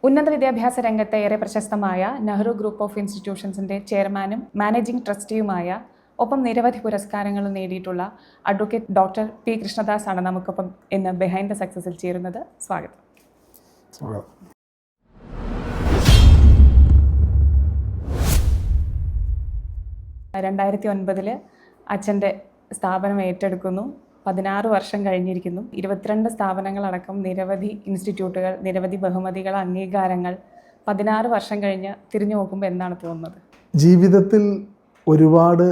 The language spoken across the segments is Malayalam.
ഉന്നത വിദ്യാഭ്യാസ രംഗത്തെ ഏറെ പ്രശസ്തമായ നെഹ്റു ഗ്രൂപ്പ് ഓഫ് ഇൻസ്റ്റിറ്റ്യൂഷൻസിന്റെ ചെയർമാനും മാനേജിംഗ് ട്രസ്റ്റിയുമായ ഒപ്പം നിരവധി പുരസ്കാരങ്ങളും നേടിയിട്ടുള്ള അഡ്വക്കേറ്റ് ഡോക്ടർ പി കൃഷ്ണദാസ് ആണ് നമുക്കൊപ്പം ഇന്ന് ബിഹൈൻഡ് ദ സക്സസിൽ ചേരുന്നത്. സ്വാഗതം. 2009 അച്ഛൻ്റെ സ്ഥാപനം ഏറ്റെടുക്കുന്നു. 16 വർഷം കഴിഞ്ഞിരിക്കുന്നു. 22 സ്ഥാപനങ്ങളടക്കം നിരവധി ഇൻസ്റ്റിറ്റ്യൂട്ടുകൾ, നിരവധി ബഹുമതികൾ, അംഗീകാരങ്ങൾ. 16 വർഷം കഴിഞ്ഞ് തിരിഞ്ഞു നോക്കുമ്പോൾ എന്താണ് തോന്നുന്നത്? ജീവിതത്തിൽ ഒരുപാട്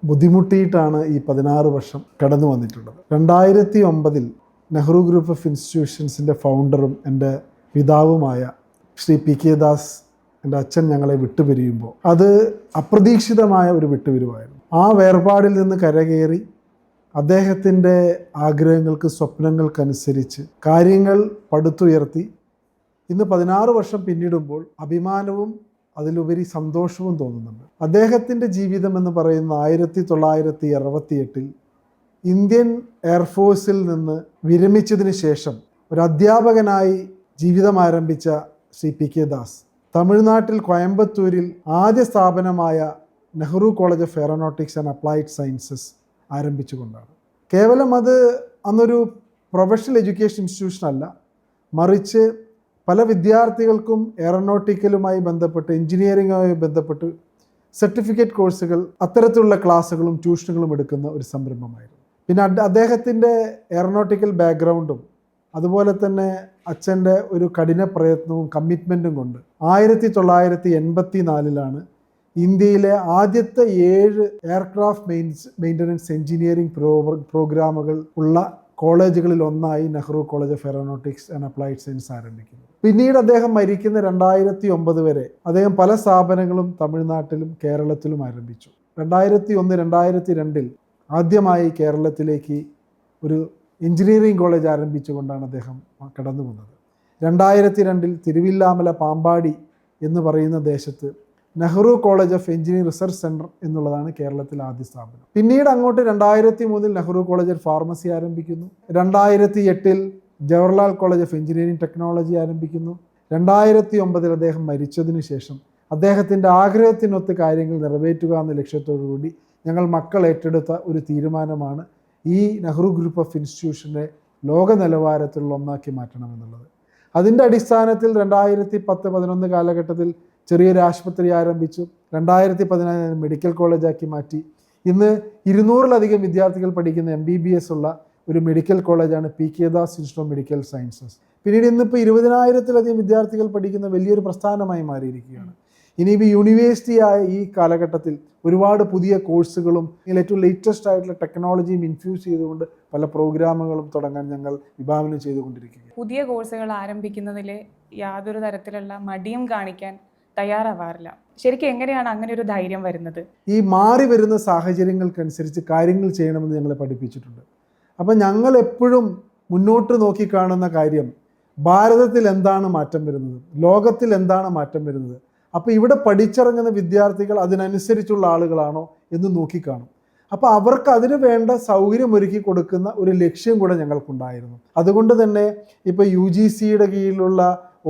ബുദ്ധിമുട്ടിയിട്ടാണ് ഈ 16 വർഷം കടന്നു വന്നിട്ടുള്ളത്. 2009 നെഹ്റു ഗ്രൂപ്പ് ഓഫ് ഇൻസ്റ്റിറ്റ്യൂഷൻസിൻ്റെ ഫൗണ്ടറും എൻ്റെ പിതാവുമായ ശ്രീ പി കെ ദാസ്, എൻ്റെ അച്ഛൻ ഞങ്ങളെ വിട്ടുപിരിയുമ്പോൾ അത് അപ്രതീക്ഷിതമായ ഒരു വിട്ടുപിരിവായിരുന്നു. ആ വേർപാടിൽ നിന്ന് കരകയറി അദ്ദേഹത്തിൻ്റെ ആഗ്രഹങ്ങൾക്ക്, സ്വപ്നങ്ങൾക്കനുസരിച്ച് കാര്യങ്ങൾ പടുത്തുയർത്തി ഇന്ന് 16 വർഷം പിന്നിടുമ്പോൾ അഭിമാനവും അതിലുപരി സന്തോഷവും തോന്നുന്നുണ്ട്. അദ്ദേഹത്തിൻ്റെ ജീവിതം എന്ന് പറയുന്ന 1968 ഇന്ത്യൻ എയർഫോഴ്സിൽ നിന്ന് വിരമിച്ചതിന് ശേഷം ഒരു അധ്യാപകനായി ജീവിതം ആരംഭിച്ച ശ്രീ പി കെ ദാസ് തമിഴ്നാട്ടിൽ കോയമ്പത്തൂരിൽ ആദ്യ സ്ഥാപനമായ Nehru College of Aeronautics and Applied Sciences ആരംഭിച്ചുകൊണ്ടാണ്. കേവലം അത് അന്നൊരു പ്രൊഫഷണൽ എഡ്യൂക്കേഷൻ ഇൻസ്റ്റിറ്റ്യൂഷൻ അല്ല, മറിച്ച് പല വിദ്യാർത്ഥികൾക്കും എയറോനോട്ടിക്കലുമായി ബന്ധപ്പെട്ട്, എഞ്ചിനീയറിംഗുമായി ബന്ധപ്പെട്ട് സർട്ടിഫിക്കറ്റ് കോഴ്സുകൾ, അത്തരത്തിലുള്ള ക്ലാസ്സുകളും ട്യൂഷനുകളും എടുക്കുന്ന ഒരു സംരംഭമായിരുന്നു. പിന്നെ അദ്ദേഹത്തിൻ്റെ എയറോനോട്ടിക്കൽ ബാക്ക്ഗ്രൗണ്ടും അതുപോലെ തന്നെ അച്ഛൻ്റെ ഒരു കഠിന പ്രയത്നവും കമ്മിറ്റ്മെൻറ്റും കൊണ്ട് 1984 ഇന്ത്യയിലെ ആദ്യത്തെ 7 എയർക്രാഫ്റ്റ് മെയിൻ്റനൻസ് എഞ്ചിനീയറിംഗ് പ്രോഗ്രാമുകൾ ഉള്ള കോളേജുകളിൽ ഒന്നായി Nehru College of Aeronautics and applied science ആരംഭിക്കുന്നു. പിന്നീട് അദ്ദേഹം മരിക്കുന്ന 2009 വരെ അദ്ദേഹം പല സ്ഥാപനങ്ങളും തമിഴ്നാട്ടിലും കേരളത്തിലും ആരംഭിച്ചു. 2001-2002 ആദ്യമായി കേരളത്തിലേക്ക് ഒരു എഞ്ചിനീയറിംഗ് കോളേജ് ആരംഭിച്ചുകൊണ്ടാണ് അദ്ദേഹം കടന്നു വന്നത്. 2002 തിരുവില്ലാമല പാമ്പാടി എന്ന് പറയുന്ന ദേശത്ത് Nehru College of engineering research centre എന്നുള്ളതാണ് കേരളത്തിലെ ആദ്യ സ്ഥാപനം. പിന്നീട് അങ്ങോട്ട് 2003 നെഹ്റു കോളേജിൽ ഫാർമസി ആരംഭിക്കുന്നു. 2008 Jawaharlal college of engineering technology ആരംഭിക്കുന്നു. 2009 അദ്ദേഹം മരിച്ചതിന് ശേഷം അദ്ദേഹത്തിൻ്റെ ആഗ്രഹത്തിനൊത്ത് കാര്യങ്ങൾ നിറവേറ്റുക എന്ന ലക്ഷ്യത്തോടു കൂടി ഞങ്ങൾ മക്കൾ ഏറ്റെടുത്ത ഒരു തീരുമാനമാണ് ഈ നെഹ്റു ഗ്രൂപ്പ് ഓഫ് ഇൻസ്റ്റിറ്റ്യൂഷനെ ലോക നിലവാരത്തിലുള്ള ഒന്നാക്കി മാറ്റണമെന്നുള്ളത്. അതിൻ്റെ അടിസ്ഥാനത്തിൽ 2010-11 കാലഘട്ടത്തിൽ ചെറിയൊരു ആശുപത്രി ആരംഭിച്ചു. 2014 മെഡിക്കൽ കോളേജാക്കി മാറ്റി. ഇന്ന് 200-ലധികം വിദ്യാർത്ഥികൾ പഠിക്കുന്ന MBBS ഉള്ള ഒരു മെഡിക്കൽ കോളേജാണ് P K Das institute of medical sciences. പിന്നീട് ഇന്നിപ്പോൾ 20,000-ലധികം വിദ്യാർത്ഥികൾ പഠിക്കുന്ന വലിയൊരു പ്രസ്ഥാനമായി മാറിയിരിക്കുകയാണ്. ഇനിയിപ്പോൾ യൂണിവേഴ്സിറ്റിയായ ഈ കാലഘട്ടത്തിൽ ഒരുപാട് പുതിയ കോഴ്സുകളും ഏറ്റവും ലേറ്റസ്റ്റ് ആയിട്ടുള്ള ടെക്നോളജിയും ഇൻഫ്യൂസ് ചെയ്തുകൊണ്ട് പല പ്രോഗ്രാമുകളും തുടങ്ങാൻ ഞങ്ങൾ വിഭാവനം ചെയ്തുകൊണ്ടിരിക്കുകയാണ്. പുതിയ കോഴ്സുകൾ ആരംഭിക്കുന്നതിൽ യാതൊരു തരത്തിലുള്ള മടിയും കാണിക്കാൻ തയ്യാറാവാറില്ല. ശരിക്കും എങ്ങനെയാണ് അങ്ങനെ ഒരു ധൈര്യം വരുന്നത്? ഈ മാറി വരുന്ന സാഹചര്യങ്ങൾക്കനുസരിച്ച് കാര്യങ്ങൾ ചെയ്യണമെന്ന് ഞങ്ങളെ പഠിപ്പിച്ചിട്ടുണ്ട്. അപ്പം ഞങ്ങൾ എപ്പോഴും മുന്നോട്ട് നോക്കിക്കാണുന്ന കാര്യം ഭാരതത്തിൽ എന്താണ് മാറ്റം വരുന്നത്, ലോകത്തിൽ എന്താണ് മാറ്റം വരുന്നത്, അപ്പോൾ ഇവിടെ പഠിച്ചിറങ്ങുന്ന വിദ്യാർത്ഥികൾ അതിനനുസരിച്ചുള്ള ആളുകളാണോ എന്ന് നോക്കിക്കാണും. അപ്പോൾ അവർക്ക് അതിന് വേണ്ട സൗകര്യമൊരുക്കി കൊടുക്കുന്ന ഒരു ലക്ഷ്യം കൂടെ ഞങ്ങൾക്കുണ്ടായിരുന്നു. അതുകൊണ്ട് തന്നെ ഇപ്പോൾ UGCയുടെ കീഴിലുള്ള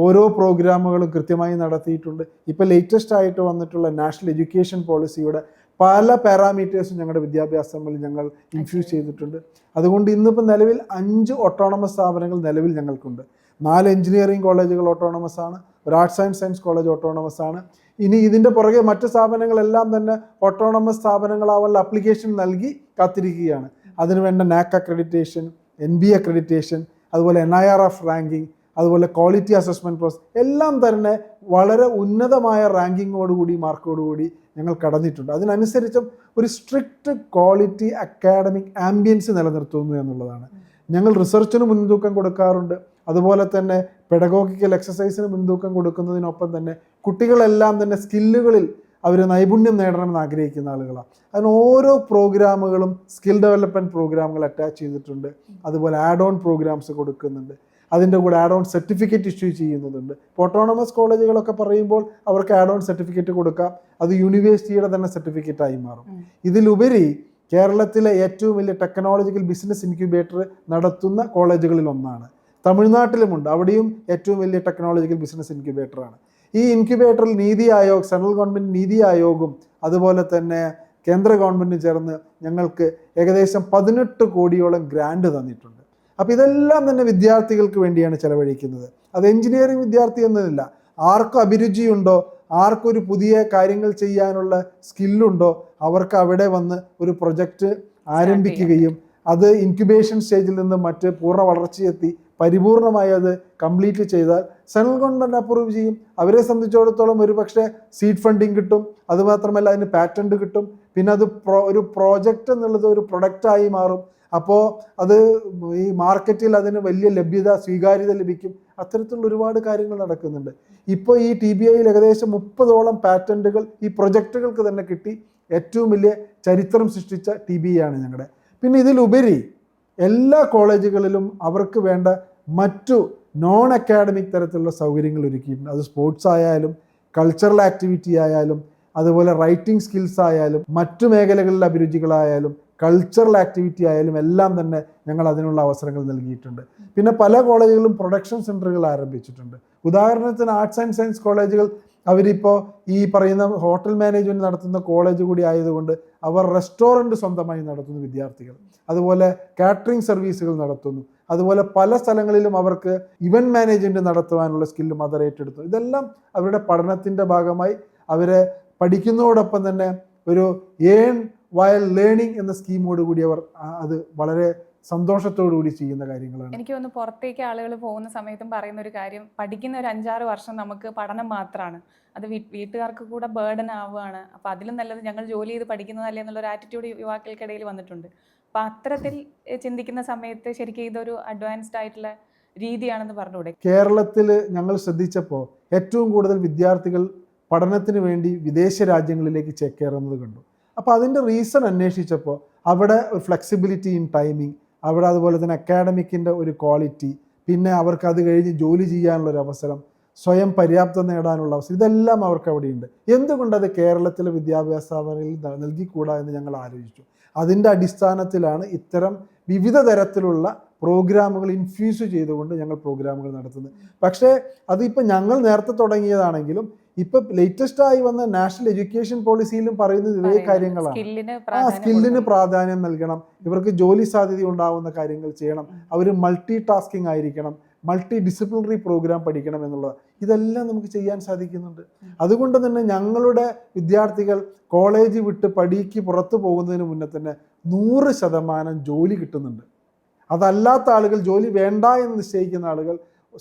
ഓരോ പ്രോഗ്രാമുകളും കൃത്യമായി നടത്തിയിട്ടുണ്ട്. ഇപ്പോൾ ലേറ്റസ്റ്റ് ആയിട്ട് വന്നിട്ടുള്ള നാഷണൽ എഡ്യൂക്കേഷൻ പോളിസിയുടെ പല പാരാമീറ്റേഴ്സും ഞങ്ങളുടെ വിദ്യാഭ്യാസങ്ങളിൽ ഞങ്ങൾ ഇൻഫ്യൂസ് ചെയ്തിട്ടുണ്ട്. അതുകൊണ്ട് ഇന്നിപ്പോൾ നിലവിൽ 5 ഓട്ടോണമസ് സ്ഥാപനങ്ങൾ നിലവിൽ ഞങ്ങൾക്കുണ്ട്. 4 എഞ്ചിനീയറിംഗ് കോളേജുകൾ ഓട്ടോണമസ് ആണ്, ഒരു arts and science college autonomous ആണ്. ഇനി ഇതിൻ്റെ പുറകെ മറ്റ് സ്ഥാപനങ്ങളെല്ലാം തന്നെ ഓട്ടോണമസ് സ്ഥാപനങ്ങളാവാനുള്ള അപ്ലിക്കേഷൻ നൽകി കാത്തിരിക്കുകയാണ്. അതിനുവേണ്ട NAC അക്രഡിറ്റേഷൻ, NB അക്രഡിറ്റേഷൻ, അതുപോലെ NIRF റാങ്കിങ്, അതുപോലെ ക്വാളിറ്റി അസസ്മെൻറ്റ് പ്രോസസ് എല്ലാം തന്നെ വളരെ ഉന്നതമായ റാങ്കിങ്ങോടുകൂടി, മാർക്കോടുകൂടി ഞങ്ങൾ കടന്നിട്ടുണ്ട്. അതിനനുസരിച്ചും ഒരു സ്ട്രിക്റ്റ് ക്വാളിറ്റി അക്കാഡമിക് ആംബിയൻസ് നിലനിർത്തുന്നു എന്നുള്ളതാണ്. ഞങ്ങൾ റിസർച്ചിന് മുൻതൂക്കം കൊടുക്കാറുണ്ട്. അതുപോലെ തന്നെ പെഡഗോഗിക്കൽ എക്സസൈസിന് മുൻതൂക്കം കൊടുക്കുന്നതിനൊപ്പം തന്നെ കുട്ടികളെല്ലാം തന്നെ സ്കില്ലുകളിൽ അവർ നൈപുണ്യം നേടണമെന്ന് ആഗ്രഹിക്കുന്ന ആളുകളാണ്. അതിന് ഓരോ പ്രോഗ്രാമുകളും സ്കിൽ ഡെവലപ്മെൻറ്റ് പ്രോഗ്രാമുകൾ അറ്റാച്ച് ചെയ്തിട്ടുണ്ട്. അതുപോലെ ആഡ് ഓൺ പ്രോഗ്രാംസ് കൊടുക്കുന്നുണ്ട്. അതിൻ്റെ കൂടെ ആഡ് ഓൺ സർട്ടിഫിക്കറ്റ് ഇഷ്യൂ ചെയ്യുന്നതുണ്ട്. ഓട്ടോണമസ് കോളേജുകളൊക്കെ പറയുമ്പോൾ അവർക്ക് ആഡ് ഓൺ സർട്ടിഫിക്കറ്റ് കൊടുക്കാം, അത് യൂണിവേഴ്സിറ്റിയുടെ തന്നെ സർട്ടിഫിക്കറ്റായി മാറും. ഇതിലുപരി കേരളത്തിലെ ഏറ്റവും വലിയ ടെക്നോളജിക്കൽ ബിസിനസ് ഇൻക്യുബേറ്റർ നടത്തുന്ന കോളേജുകളിൽ ഒന്നാണ്. തമിഴ്നാട്ടിലുമുണ്ട്. അവിടെയും ഏറ്റവും വലിയ ടെക്നോളജിക്കൽ ബിസിനസ് ഇൻക്യുബേറ്ററാണ്. ഈ ഇൻക്യുബേറ്ററിൽ നീതി ആയോഗ്, സെൻട്രൽ ഗവൺമെൻറ് നീതി ആയോഗും അതുപോലെ തന്നെ കേന്ദ്ര ഗവൺമെൻറ്റും ചേർന്ന് ഞങ്ങൾക്ക് ഏകദേശം 18 കോടിയോളം ഗ്രാൻഡ് തന്നിട്ടുണ്ട്. അപ്പോൾ ഇതെല്ലാം തന്നെ വിദ്യാർത്ഥികൾക്ക് വേണ്ടിയാണ് ചെലവഴിക്കുന്നത്. അത് എഞ്ചിനീയറിംഗ് വിദ്യാർത്ഥി എന്നതില്ല, ആർക്കും അഭിരുചിയുണ്ടോ, ആർക്കൊരു പുതിയ കാര്യങ്ങൾ ചെയ്യാനുള്ള സ്കില്ലുണ്ടോ, അവർക്ക് അവിടെ വന്ന് ഒരു പ്രൊജക്റ്റ് ആരംഭിക്കുകയും അത് ഇൻക്യുബേഷൻ സ്റ്റേജിൽ നിന്ന് മറ്റ് പൂർണ്ണ വളർച്ചയെത്തി പരിപൂർണമായി അത് കംപ്ലീറ്റ് ചെയ്താൽ സെൻട്രൽ ഗവൺമെൻറ് അപ്രൂവ് ചെയ്യും. അവരെ സംബന്ധിച്ചിടത്തോളം ഒരു പക്ഷേ സീഡ് ഫണ്ടിങ് കിട്ടും, അതുമാത്രമല്ല അതിന് പാറ്റൻറ്റ് കിട്ടും, പിന്നെ അത് ഒരു പ്രോജക്റ്റ് എന്നുള്ളത് ഒരു പ്രൊഡക്റ്റായി മാറും. അപ്പോൾ അത് ഈ മാർക്കറ്റിൽ അതിന് വലിയ ലഭ്യത, സ്വീകാര്യത ലഭിക്കും. അത്തരത്തിലുള്ള ഒരുപാട് കാര്യങ്ങൾ നടക്കുന്നുണ്ട്. ഇപ്പോൾ ഈ TBIയിൽ ഏകദേശം 30ഓളം പാറ്റൻറ്റുകൾ ഈ പ്രൊജക്റ്റുകൾക്ക് തന്നെ കിട്ടി. ഏറ്റവും വലിയ ചരിത്രം സൃഷ്ടിച്ച TBI ആണ് ഞങ്ങളുടെ. പിന്നെ ഇതിലുപരി എല്ലാ കോളേജുകളിലും അവർക്ക് വേണ്ട മറ്റു നോൺ അക്കാഡമിക് തരത്തിലുള്ള സൗകര്യങ്ങൾ ഒരുക്കിയിട്ടുണ്ട്. അത് സ്പോർട്സ് ആയാലും കൾച്ചറൽ ആക്ടിവിറ്റി ആയാലും അതുപോലെ റൈറ്റിംഗ് സ്കിൽസ് ആയാലും മറ്റു മേഖലകളിലെ അഭിരുചികളായാലും കൾച്ചറൽ ആക്ടിവിറ്റി ആയാലും എല്ലാം തന്നെ ഞങ്ങൾ അതിനുള്ള അവസരങ്ങൾ നൽകിയിട്ടുണ്ട്. പിന്നെ പല കോളേജുകളും പ്രൊഡക്ഷൻ സെൻറ്ററുകൾ ആരംഭിച്ചിട്ടുണ്ട്. ഉദാഹരണത്തിന് ആർട്സ് ആൻഡ് സയൻസ് കോളേജുകൾ അവരിപ്പോൾ ഈ പറയുന്ന ഹോട്ടൽ മാനേജ്മെൻറ്റ് നടത്തുന്ന കോളേജ് കൂടി ആയതുകൊണ്ട് അവർ റെസ്റ്റോറൻറ്റ് സ്വന്തമായി നടത്തുന്നു വിദ്യാർത്ഥികൾ. അതുപോലെ കാറ്ററിംഗ് സർവീസുകൾ നടത്തുന്നു. അതുപോലെ പല സ്ഥലങ്ങളിലും അവർക്ക് ഇവൻറ്റ് മാനേജ്മെൻറ്റ് നടത്തുവാനുള്ള സ്കില്ലും അവർ ഏറ്റെടുത്തു. ഇതെല്ലാം അവരുടെ പഠനത്തിൻ്റെ ഭാഗമായി അവരെ പഠിക്കുന്നതോടൊപ്പം തന്നെ ഒരു ഏൺ വയൽ ലേണിംഗ് എന്ന സ്കീമോട് കൂടി അവർ അത് വളരെ സന്തോഷത്തോടു കൂടി ചെയ്യുന്ന കാര്യങ്ങളാണ്. എനിക്ക് തോന്നുന്നു പുറത്തേക്ക് ആളുകൾ പോകുന്ന സമയത്തും പറയുന്ന ഒരു കാര്യം, പഠിക്കുന്ന ഒരു 5-6 വർഷം നമുക്ക് പഠനം മാത്രമാണ്, അത് വീട്ടുകാർക്ക് കൂടെ ബേർഡൻ ആവുകയാണ്. അപ്പോൾ അതിലും നല്ലത് ഞങ്ങൾ ജോലി ചെയ്ത് പഠിക്കുന്നതല്ലേ എന്നുള്ളൊരു ആറ്റിറ്റ്യൂഡ് യുവാക്കൾക്കിടയിൽ വന്നിട്ടുണ്ട്. അപ്പോൾ അത്തരത്തിൽ ചിന്തിക്കുന്ന സമയത്ത് ശരിക്കും ഇതൊരു അഡ്വാൻസ്ഡ് ആയിട്ടുള്ള രീതിയാണെന്ന് പറഞ്ഞുകൂടെ? കേരളത്തിൽ ഞങ്ങൾ ശ്രദ്ധിച്ചപ്പോൾ ഏറ്റവും കൂടുതൽ വിദ്യാർത്ഥികൾ പഠനത്തിന് വേണ്ടി വിദേശ രാജ്യങ്ങളിലേക്ക് ചേക്കേറുന്നത് കണ്ടു. അപ്പോൾ അതിൻ്റെ റീസൺ അന്വേഷിച്ചപ്പോൾ അവിടെ ഒരു ഫ്ലെക്സിബിലിറ്റി ഇൻ ടൈമിംഗ്, അവിടെ അതുപോലെ തന്നെ അക്കാഡമിക്കിൻ്റെ ഒരു ക്വാളിറ്റി, പിന്നെ അവർക്ക് അത് കഴിഞ്ഞ് ജോലി ചെയ്യാനുള്ളൊരു അവസരം, സ്വയം പര്യാപ്തത നേടാനുള്ള അവസരം, ഇതെല്ലാം അവർക്ക് അവിടെയുണ്ട്. എന്തുകൊണ്ടത് കേരളത്തിലെ വിദ്യാഭ്യാസ സ്ഥാപനങ്ങളിൽ നൽകിക്കൂടാ എന്ന് ഞങ്ങൾ ആലോചിച്ചു. അതിൻ്റെ അടിസ്ഥാനത്തിലാണ് ഇത്തരം വിവിധ തരത്തിലുള്ള പ്രോഗ്രാമുകൾ ഇൻഫ്യൂസ് ചെയ്തുകൊണ്ട് ഞങ്ങൾ പ്രോഗ്രാമുകൾ നടത്തുന്നത്. പക്ഷേ അതിപ്പോൾ ഞങ്ങൾ നേരത്തെ തുടങ്ങിയതാണെങ്കിലും ഇപ്പം ലേറ്റസ്റ്റ് ആയി വന്ന നാഷണൽ എഡ്യൂക്കേഷൻ പോളിസിയിലും പറയുന്നത് ഇതേ കാര്യങ്ങളാണ്. സ്കില്ലിന് പ്രാധാന്യം നൽകണം, ഇവർക്ക് ജോലി സാധ്യത ഉണ്ടാവുന്ന കാര്യങ്ങൾ ചെയ്യണം, അവർ മൾട്ടി ടാസ്കിങ് ആയിരിക്കണം, മൾട്ടി ഡിസിപ്ലിനറി പ്രോഗ്രാം പഠിക്കണം എന്നുള്ളത്. ഇതെല്ലാം നമുക്ക് ചെയ്യാൻ സാധിക്കുന്നുണ്ട്. അതുകൊണ്ട് തന്നെ ഞങ്ങളുടെ വിദ്യാർത്ഥികൾ കോളേജ് വിട്ട് പടിക്ക് പുറത്തു പോകുന്നതിന് മുന്നേ തന്നെ 100% ജോലി കിട്ടുന്നുണ്ട്. അതല്ലാത്ത ആളുകൾ, ജോലി വേണ്ട എന്ന് നിശ്ചയിക്കുന്ന ആളുകൾ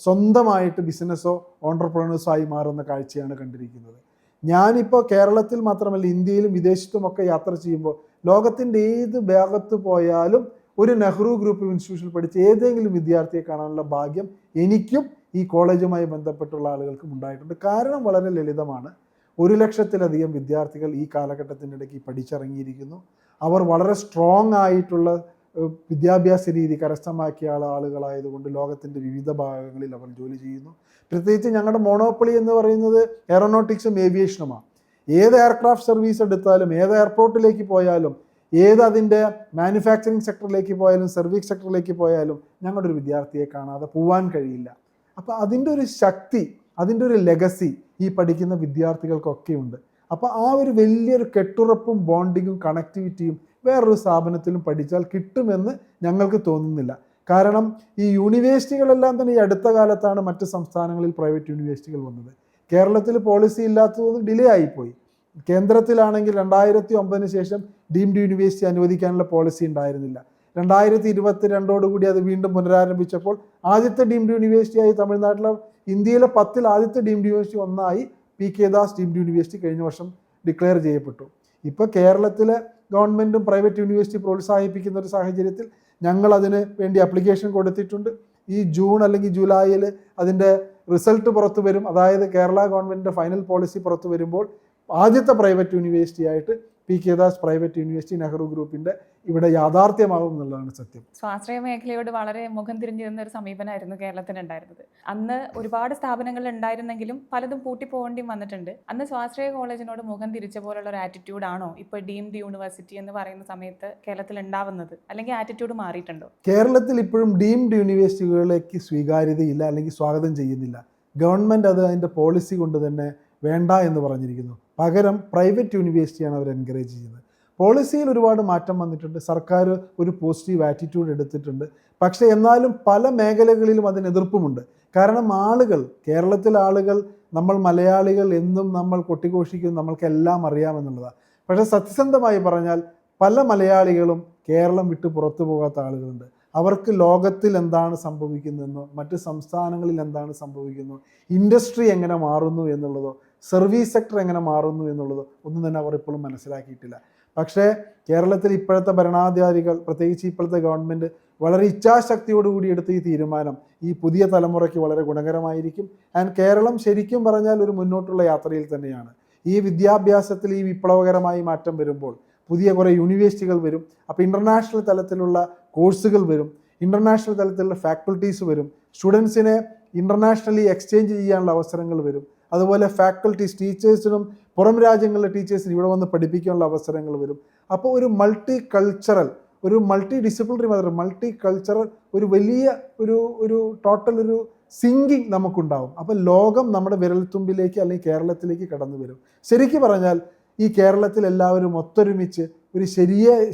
സ്വന്തമായിട്ട് ബിസിനസ്സോ ഓൺടർപ്രണേഴ്സോ ആയി മാറുന്ന കാഴ്ചയാണ് കണ്ടിരിക്കുന്നത്. ഞാനിപ്പോൾ കേരളത്തിൽ മാത്രമല്ല ഇന്ത്യയിലും വിദേശത്തുമൊക്കെ യാത്ര ചെയ്യുമ്പോൾ ലോകത്തിൻ്റെ ഏത് ഭാഗത്ത് പോയാലും ഒരു നെഹ്റു ഗ്രൂപ്പ് ഓഫ് ഇൻസ്റ്റിറ്റ്യൂഷനിൽ പഠിച്ച ഏതെങ്കിലും വിദ്യാർത്ഥിയെ കാണാനുള്ള ഭാഗ്യം എനിക്കും ഈ കോളേജുമായി ബന്ധപ്പെട്ടുള്ള ആളുകൾക്കും ഉണ്ടായിട്ടുണ്ട്. കാരണം വളരെ ലളിതമാണ്. 1,00,000-ലധികം വിദ്യാർത്ഥികൾ ഈ കാലഘട്ടത്തിനിടയ്ക്ക് പഠിച്ചിറങ്ങിയിരിക്കുന്നു. അവർ വളരെ സ്ട്രോങ് ആയിട്ടുള്ള വിദ്യാഭ്യാസ രീതി കരസ്ഥമാക്കിയ ആളുകളായതുകൊണ്ട് ലോകത്തിൻ്റെ വിവിധ ഭാഗങ്ങളിൽ അവർ ജോലി ചെയ്യുന്നു. പ്രത്യേകിച്ച് ഞങ്ങളുടെ മോണോപ്പൊളി എന്ന് പറയുന്നത് എയറോനോട്ടിക്സും ഏവിയേഷനുമാണ്. ഏത് എയർക്രാഫ്റ്റ് സർവീസ് എടുത്താലും, ഏത് എയർപോർട്ടിലേക്ക് പോയാലും, ഏത് അതിൻ്റെ മാനുഫാക്ചറിങ് സെക്ടറിലേക്ക് പോയാലും, സർവീസ് സെക്ടറിലേക്ക് പോയാലും ഞങ്ങളുടെ ഒരു വിദ്യാർത്ഥിയെ കാണാതെ പോവാൻ കഴിയില്ല. അപ്പോൾ അതിൻ്റെ ഒരു ശക്തി, അതിൻ്റെ ഒരു ലെഗസി ഈ പഠിക്കുന്ന വിദ്യാർത്ഥികൾക്കൊക്കെ ഉണ്ട്. അപ്പോൾ ആ ഒരു വലിയൊരു കെട്ടുറപ്പും ബോണ്ടിങ്ങും കണക്ടിവിറ്റിയും വേറൊരു സ്ഥാപനത്തിലും പഠിച്ചാൽ കിട്ടുമെന്ന് ഞങ്ങൾക്ക് തോന്നുന്നില്ല. കാരണം ഈ യൂണിവേഴ്സിറ്റികളെല്ലാം തന്നെ ഈ അടുത്ത കാലത്താണ് മറ്റ് സംസ്ഥാനങ്ങളിൽ പ്രൈവറ്റ് യൂണിവേഴ്സിറ്റികൾ വന്നത്. കേരളത്തിൽ പോളിസി ഇല്ലാത്തത് ഡിലേ ആയിപ്പോയി. കേന്ദ്രത്തിലാണെങ്കിൽ 2009 ശേഷം ഡീംഡ് യൂണിവേഴ്സിറ്റി അനുവദിക്കാനുള്ള പോളിസി ഉണ്ടായിരുന്നില്ല. 2022 അത് വീണ്ടും പുനരാരംഭിച്ചപ്പോൾ ആദ്യത്തെ ഡീംഡ് യൂണിവേഴ്സിറ്റിയായി തമിഴ്നാട്ടിലെ, ഇന്ത്യയിലെ 10 ആദ്യത്തെ ഡീംഡ് യൂണിവേഴ്സിറ്റി ഒന്നായി PK ദാസ് ഡീംഡ് യൂണിവേഴ്സിറ്റി കഴിഞ്ഞ വർഷം ഡിക്ലെയർ ചെയ്യപ്പെട്ടു. ഇപ്പോൾ കേരളത്തിലെ ഗവൺമെൻറ്റും പ്രൈവറ്റ് യൂണിവേഴ്സിറ്റി പ്രോത്സാഹിപ്പിക്കുന്ന ഒരു സാഹചര്യത്തിൽ ഞങ്ങൾ അതിന് വേണ്ടി ആപ്ലിക്കേഷൻ കൊടുത്തിട്ടുണ്ട്. ഈ ജൂൺ അല്ലെങ്കിൽ ജൂലൈയിൽ അതിൻ്റെ റിസൾട്ട് പുറത്തു വരും. അതായത് കേരള ഗവൺമെൻറ്റിൻ്റെ ഫൈനൽ പോളിസി പുറത്തു വരുമ്പോൾ ആദ്യത്തെ പ്രൈവറ്റ് യൂണിവേഴ്സിറ്റി ആയിട്ട് PK Das private university Nehru ഗ്രൂപ്പിൻ്റെ ഇവിടെ യാഥാർത്ഥ്യമാകും എന്നുള്ളതാണ് സത്യം. സ്വാശ്രയ മേഖലയോട് വളരെ മുഖം തിരിഞ്ഞിരുന്ന ഒരു സമീപനമായിരുന്നു കേരളത്തിനുണ്ടായിരുന്നത്. അന്ന് ഒരുപാട് സ്ഥാപനങ്ങൾ ഉണ്ടായിരുന്നെങ്കിലും പലതും പൂട്ടിപ്പോകേണ്ടി വന്നിട്ടുണ്ട്. അന്ന് സ്വാശ്രയ കോളേജിനോട് മുഖം തിരിച്ച പോലുള്ള ഒരു ആറ്റിറ്റ്യൂഡാണോ ഇപ്പോൾ ഡീംഡ് യൂണിവേഴ്സിറ്റി എന്ന് പറയുന്ന സമയത്ത് കേരളത്തിൽ ഉണ്ടാവുന്നത്, അല്ലെങ്കിൽ ആറ്റിറ്റ്യൂഡ് മാറിയിട്ടുണ്ടോ? കേരളത്തിൽ ഇപ്പോഴും ഡീംഡ് യൂണിവേഴ്സിറ്റികളിലേക്ക് സ്വീകാര്യതയില്ല, അല്ലെങ്കിൽ സ്വാഗതം ചെയ്യുന്നില്ല. ഗവൺമെൻറ് അത് അതിൻ്റെ പോളിസി കൊണ്ട് തന്നെ വേണ്ട എന്ന് പറഞ്ഞിരിക്കുന്നു. പകരം പ്രൈവറ്റ് യൂണിവേഴ്സിറ്റിയാണ് അവർ എൻകറേജ് ചെയ്യുന്നത്. പോളിസിയിൽ ഒരുപാട് മാറ്റം വന്നിട്ടുണ്ട്. സർക്കാർ ഒരു പോസിറ്റീവ് ആറ്റിറ്റ്യൂഡ് എടുത്തിട്ടുണ്ട്. പക്ഷേ എന്നാലും പല മേഖലകളിലും അതിന് എതിർപ്പുമുണ്ട്. കാരണം കേരളത്തിലെ ആളുകൾ, നമ്മൾ മലയാളികൾ എന്നും നമ്മൾ കൊട്ടിഘോഷിക്കും നമ്മൾക്കെല്ലാം അറിയാമെന്നുള്ളതാണ്. പക്ഷേ സത്യസന്ധമായി പറഞ്ഞാൽ പല മലയാളികളും കേരളം വിട്ട് പുറത്തു പോകാത്ത ആളുകളുണ്ട്. അവർക്ക് ലോകത്തിൽ എന്താണ് സംഭവിക്കുന്നതെന്നോ മറ്റ് സംസ്ഥാനങ്ങളിൽ എന്താണ് സംഭവിക്കുന്നോ, ഇൻഡസ്ട്രി എങ്ങനെ മാറുന്നു എന്നുള്ളതോ സർവീസ് സെക്ടർ എങ്ങനെ മാറുന്നു എന്നുള്ളതോ ഒന്നും തന്നെ അവർ ഇപ്പോഴും മനസ്സിലാക്കിയിട്ടില്ല. പക്ഷേ കേരളത്തിൽ ഇപ്പോഴത്തെ ഭരണാധികാരികൾ, പ്രത്യേകിച്ച് ഇപ്പോഴത്തെ ഗവൺമെൻറ് വളരെ ഇച്ഛാശക്തിയോടുകൂടി എടുത്ത ഈ തീരുമാനം ഈ പുതിയ തലമുറയ്ക്ക് വളരെ ഗുണകരമായിരിക്കും. ആൻഡ് കേരളം ശരിക്കും പറഞ്ഞാൽ ഒരു മുന്നോട്ടുള്ള യാത്രയിൽ തന്നെയാണ്. ഈ വിദ്യാഭ്യാസത്തിൽ ഈ വിപ്ലവകരമായി മാറ്റം വരുമ്പോൾ പുതിയ കുറേ യൂണിവേഴ്സിറ്റികൾ വരും. അപ്പോൾ ഇൻ്റർനാഷണൽ തലത്തിലുള്ള കോഴ്സുകൾ വരും, ഇൻ്റർനാഷണൽ തലത്തിലുള്ള ഫാക്കൽറ്റീസ് വരും, സ്റ്റുഡൻസിനെ ഇൻ്റർനാഷണലി എക്സ്ചേഞ്ച് ചെയ്യാനുള്ള അവസരങ്ങൾ വരും. അതുപോലെ ഫാക്കൽറ്റീസ്, ടീച്ചേഴ്സിനും പുറം രാജ്യങ്ങളിലെ ടീച്ചേഴ്സിന് ഇവിടെ വന്ന് പഠിപ്പിക്കാനുള്ള അവസരങ്ങൾ വരും. അപ്പോൾ ഒരു മൾട്ടി കൾച്ചറൽ, ഒരു മൾട്ടി ഡിസിപ്ലിനറി മാത്രം മൾട്ടി കൾച്ചറൽ ഒരു വലിയ ഒരു ടോട്ടൽ ഒരു സിങ്കിങ് നമുക്കുണ്ടാവും. അപ്പോൾ ലോകം നമ്മുടെ വിരൽത്തുമ്പിലേക്ക് അല്ലെങ്കിൽ കേരളത്തിലേക്ക് കടന്നു വരും. ശരിക്കും പറഞ്ഞാൽ ഈ കേരളത്തിൽ എല്ലാവരും ഒത്തൊരുമിച്ച് ഒരു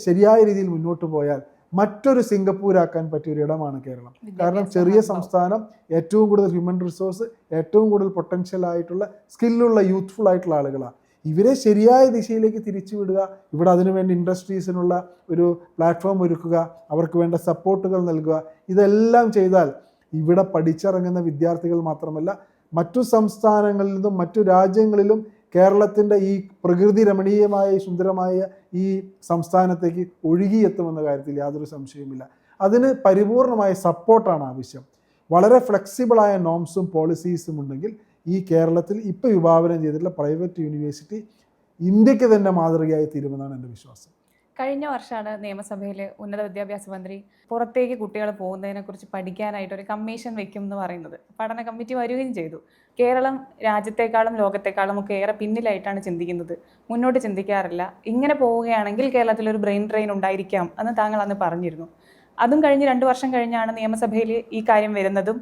ശരിയായ രീതിയിൽ മുന്നോട്ട് പോയാൽ മറ്റൊരു സിംഗപ്പൂരാക്കാൻ പറ്റിയ ഒരു ഇടമാണ് കേരളം. കാരണം ചെറിയ സംസ്ഥാനം, ഏറ്റവും കൂടുതൽ ഹ്യൂമൻ റിസോഴ്സ്, ഏറ്റവും കൂടുതൽ പൊട്ടൻഷ്യൽ ആയിട്ടുള്ള സ്കില്ലുള്ള യൂത്ത്ഫുൾ ആയിട്ടുള്ള ആളുകളാണ്. ഇവരെ ശരിയായ ദിശയിലേക്ക് തിരിച്ചുവിടുക, ഇവിടെ അതിനുവേണ്ടി ഇൻഡസ്ട്രീസിനുള്ള ഒരു പ്ലാറ്റ്ഫോം ഒരുക്കുക, അവർക്ക് വേണ്ട സപ്പോർട്ടുകൾ നൽകുക, ഇതെല്ലാം ചെയ്താൽ ഇവിടെ പഠിച്ചിറങ്ങുന്ന വിദ്യാർത്ഥികൾ മാത്രമല്ല മറ്റു സംസ്ഥാനങ്ങളിൽ നിന്നും മറ്റു രാജ്യങ്ങളിലും കേരളത്തിൻ്റെ ഈ പ്രകൃതി രമണീയമായ സുന്ദരമായ ഈ സംസ്ഥാനത്തേക്ക് ഒഴുകിയെത്തുമെന്ന കാര്യത്തിൽ യാതൊരു സംശയവുമില്ല. അതിന് പരിപൂർണമായ സപ്പോർട്ടാണ് ആവശ്യം. വളരെ ഫ്ലെക്സിബിളായ നോംസും പോളിസീസും ഉണ്ടെങ്കിൽ ഈ കേരളത്തിൽ ഇപ്പോൾ വിഭാവനം ചെയ്തിട്ടുള്ള പ്രൈവറ്റ് യൂണിവേഴ്സിറ്റി ഇന്ത്യക്ക് തന്നെ മാതൃകയായി തീരുമെന്നാണ് എൻ്റെ വിശ്വാസം. കഴിഞ്ഞ വർഷമാണ് നിയമസഭയിൽ ഉന്നത വിദ്യാഭ്യാസ മന്ത്രി പുറത്തേക്ക് കുട്ടികൾ പോകുന്നതിനെക്കുറിച്ച് പഠിക്കാനായിട്ട് ഒരു കമ്മീഷൻ വെക്കും എന്ന് പറയുന്നത്. പഠന കമ്മിറ്റി വരികയും ചെയ്തു. കേരളം രാജ്യത്തെക്കാളും ലോകത്തെക്കാളും ഒക്കെ ഏറെ പിന്നിലായിട്ടാണ് ചിന്തിക്കുന്നത്, മുന്നോട്ട് ചിന്തിക്കാറില്ല. ഇങ്ങനെ പോവുകയാണെങ്കിൽ കേരളത്തിലൊരു ബ്രെയിൻ ഡ്രെയിൻ ഉണ്ടായിരിക്കാം എന്ന് താങ്കൾ അന്ന് പറഞ്ഞിരുന്നു. അതും കഴിഞ്ഞ് 2 വർഷം കഴിഞ്ഞാണ് നിയമസഭയിൽ ഈ കാര്യം വരുന്നതും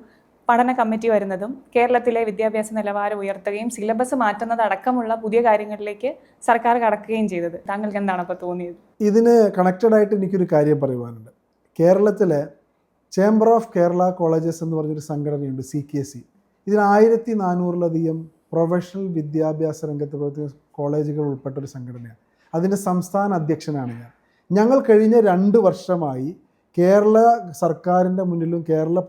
പഠന കമ്മിറ്റി വരുന്നതും കേരളത്തിലെ വിദ്യാഭ്യാസ നിലവാരം ഉയർത്തുകയും സിലബസ് മാറ്റുന്നത് അടക്കമുള്ള പുതിയ കാര്യങ്ങളിലേക്ക് സർക്കാർ കടക്കുകയും ചെയ്തത്. താങ്കൾക്ക് എന്താണ് അപ്പോൾ തോന്നിയത്? ഇതിന് കണക്റ്റഡ് ആയിട്ട് എനിക്കൊരു കാര്യം പറയുവാനുണ്ട്. കേരളത്തിലെ ചേംബർ ഓഫ് കേരള കോളേജസ് എന്ന് പറഞ്ഞൊരു സംഘടനയുണ്ട്, CKC. ഇതിന് 1400-ലധികം പ്രൊഫഷണൽ വിദ്യാഭ്യാസ രംഗത്ത് പ്രവർത്തിക്കുന്ന കോളേജുകൾ ഉൾപ്പെട്ടൊരു സംഘടനയാണ്. അതിൻ്റെ സംസ്ഥാന അധ്യക്ഷനാണ് ഞാൻ. ഞങ്ങൾ കഴിഞ്ഞ 2 വർഷമായി കേരള സർക്കാരിൻ്റെ മുന്നിലും കേരള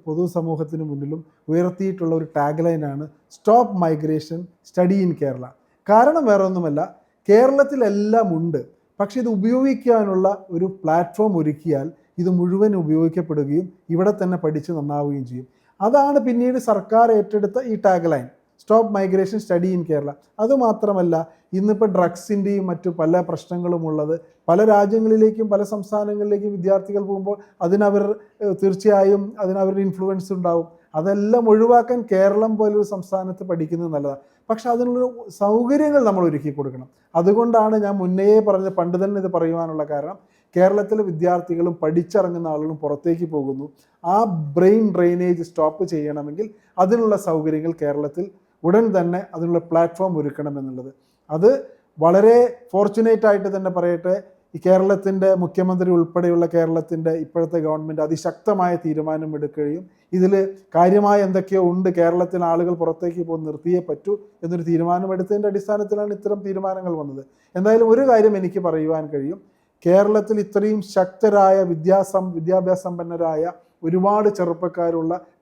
പൊതുസമൂഹത്തിന് മുന്നിലും ഉയർത്തിയിട്ടുള്ള ഒരു ടാഗ് ലൈനാണ് stop migration, study in Kerala. കാരണം വേറെ ഒന്നുമല്ല, കേരളത്തിലെല്ലാം ഉണ്ട്, പക്ഷേ ഇത് ഉപയോഗിക്കാനുള്ള ഒരു പ്ലാറ്റ്ഫോം ഒരുക്കിയാൽ ഇത് മുഴുവൻ ഉപയോഗിക്കപ്പെടുകയും ഇവിടെ തന്നെ പഠിച്ച് നന്നാവുകയും ചെയ്യും. അതാണ് പിന്നീട് സർക്കാർ ഏറ്റെടുത്ത ഈ tag line, stop migration, study in Kerala. അതുമാത്രമല്ല, ഇന്നിപ്പോൾ ഡ്രഗ്സിൻ്റെയും മറ്റു പല പ്രശ്നങ്ങളുമുള്ളത് പല രാജ്യങ്ങളിലേക്കും പല സംസ്ഥാനങ്ങളിലേക്കും വിദ്യാർത്ഥികൾ പോകുമ്പോൾ തീർച്ചയായും അതിനവരുടെ ഇൻഫ്ലുവൻസ് ഉണ്ടാവും. അതെല്ലാം ഒഴിവാക്കാൻ കേരളം പോലൊരു സംസ്ഥാനത്ത് പഠിക്കുന്നത് നല്ലതാണ്. പക്ഷെ അതിനുള്ള സൗകര്യങ്ങൾ നമ്മൾ ഒരുക്കി കൊടുക്കണം. അതുകൊണ്ടാണ് ഞാൻ മുന്നേ പറഞ്ഞ, പണ്ട് തന്നെ ഇത് പറയുവാനുള്ള കാരണം, കേരളത്തിലെ വിദ്യാർത്ഥികളും പഠിച്ചിറങ്ങുന്ന ആളുകളും പുറത്തേക്ക് പോകുന്നു. ആ ബ്രെയിൻ ഡ്രെയിനേജ് സ്റ്റോപ്പ് ചെയ്യണമെങ്കിൽ അതിനുള്ള സൗകര്യങ്ങൾ കേരളത്തിൽ ഉടൻ തന്നെ അതിനുള്ള പ്ലാറ്റ്ഫോം ഒരുക്കണം എന്നുള്ളത്. അത് വളരെ ഫോർച്ചുനേറ്റ് ആയിട്ട് തന്നെ പറയട്ടെ, ഈ കേരളത്തിൻ്റെ മുഖ്യമന്ത്രി ഉൾപ്പെടെയുള്ള കേരളത്തിൻ്റെ ഇപ്പോഴത്തെ ഗവൺമെൻറ് അതിശക്തമായ തീരുമാനം എടുക്കുകയും ഇതിൽ കാര്യമായ എന്തൊക്കെയോ ഉണ്ട്, കേരളത്തിൽ ആളുകൾ പുറത്തേക്ക് പോകുന്ന നിർത്തിയേ പറ്റൂ എന്നൊരു തീരുമാനമെടുത്തതിൻ്റെ അടിസ്ഥാനത്തിലാണ് ഇത്തരം തീരുമാനങ്ങൾ വന്നത്. എന്തായാലും ഒരു കാര്യം എനിക്ക് പറയുവാൻ കഴിയും, കേരളത്തിൽ ഇത്രയും ശക്തരായ വിദ്യാഭ്യാസ സമ്പന്നരായ ഒരുപാട്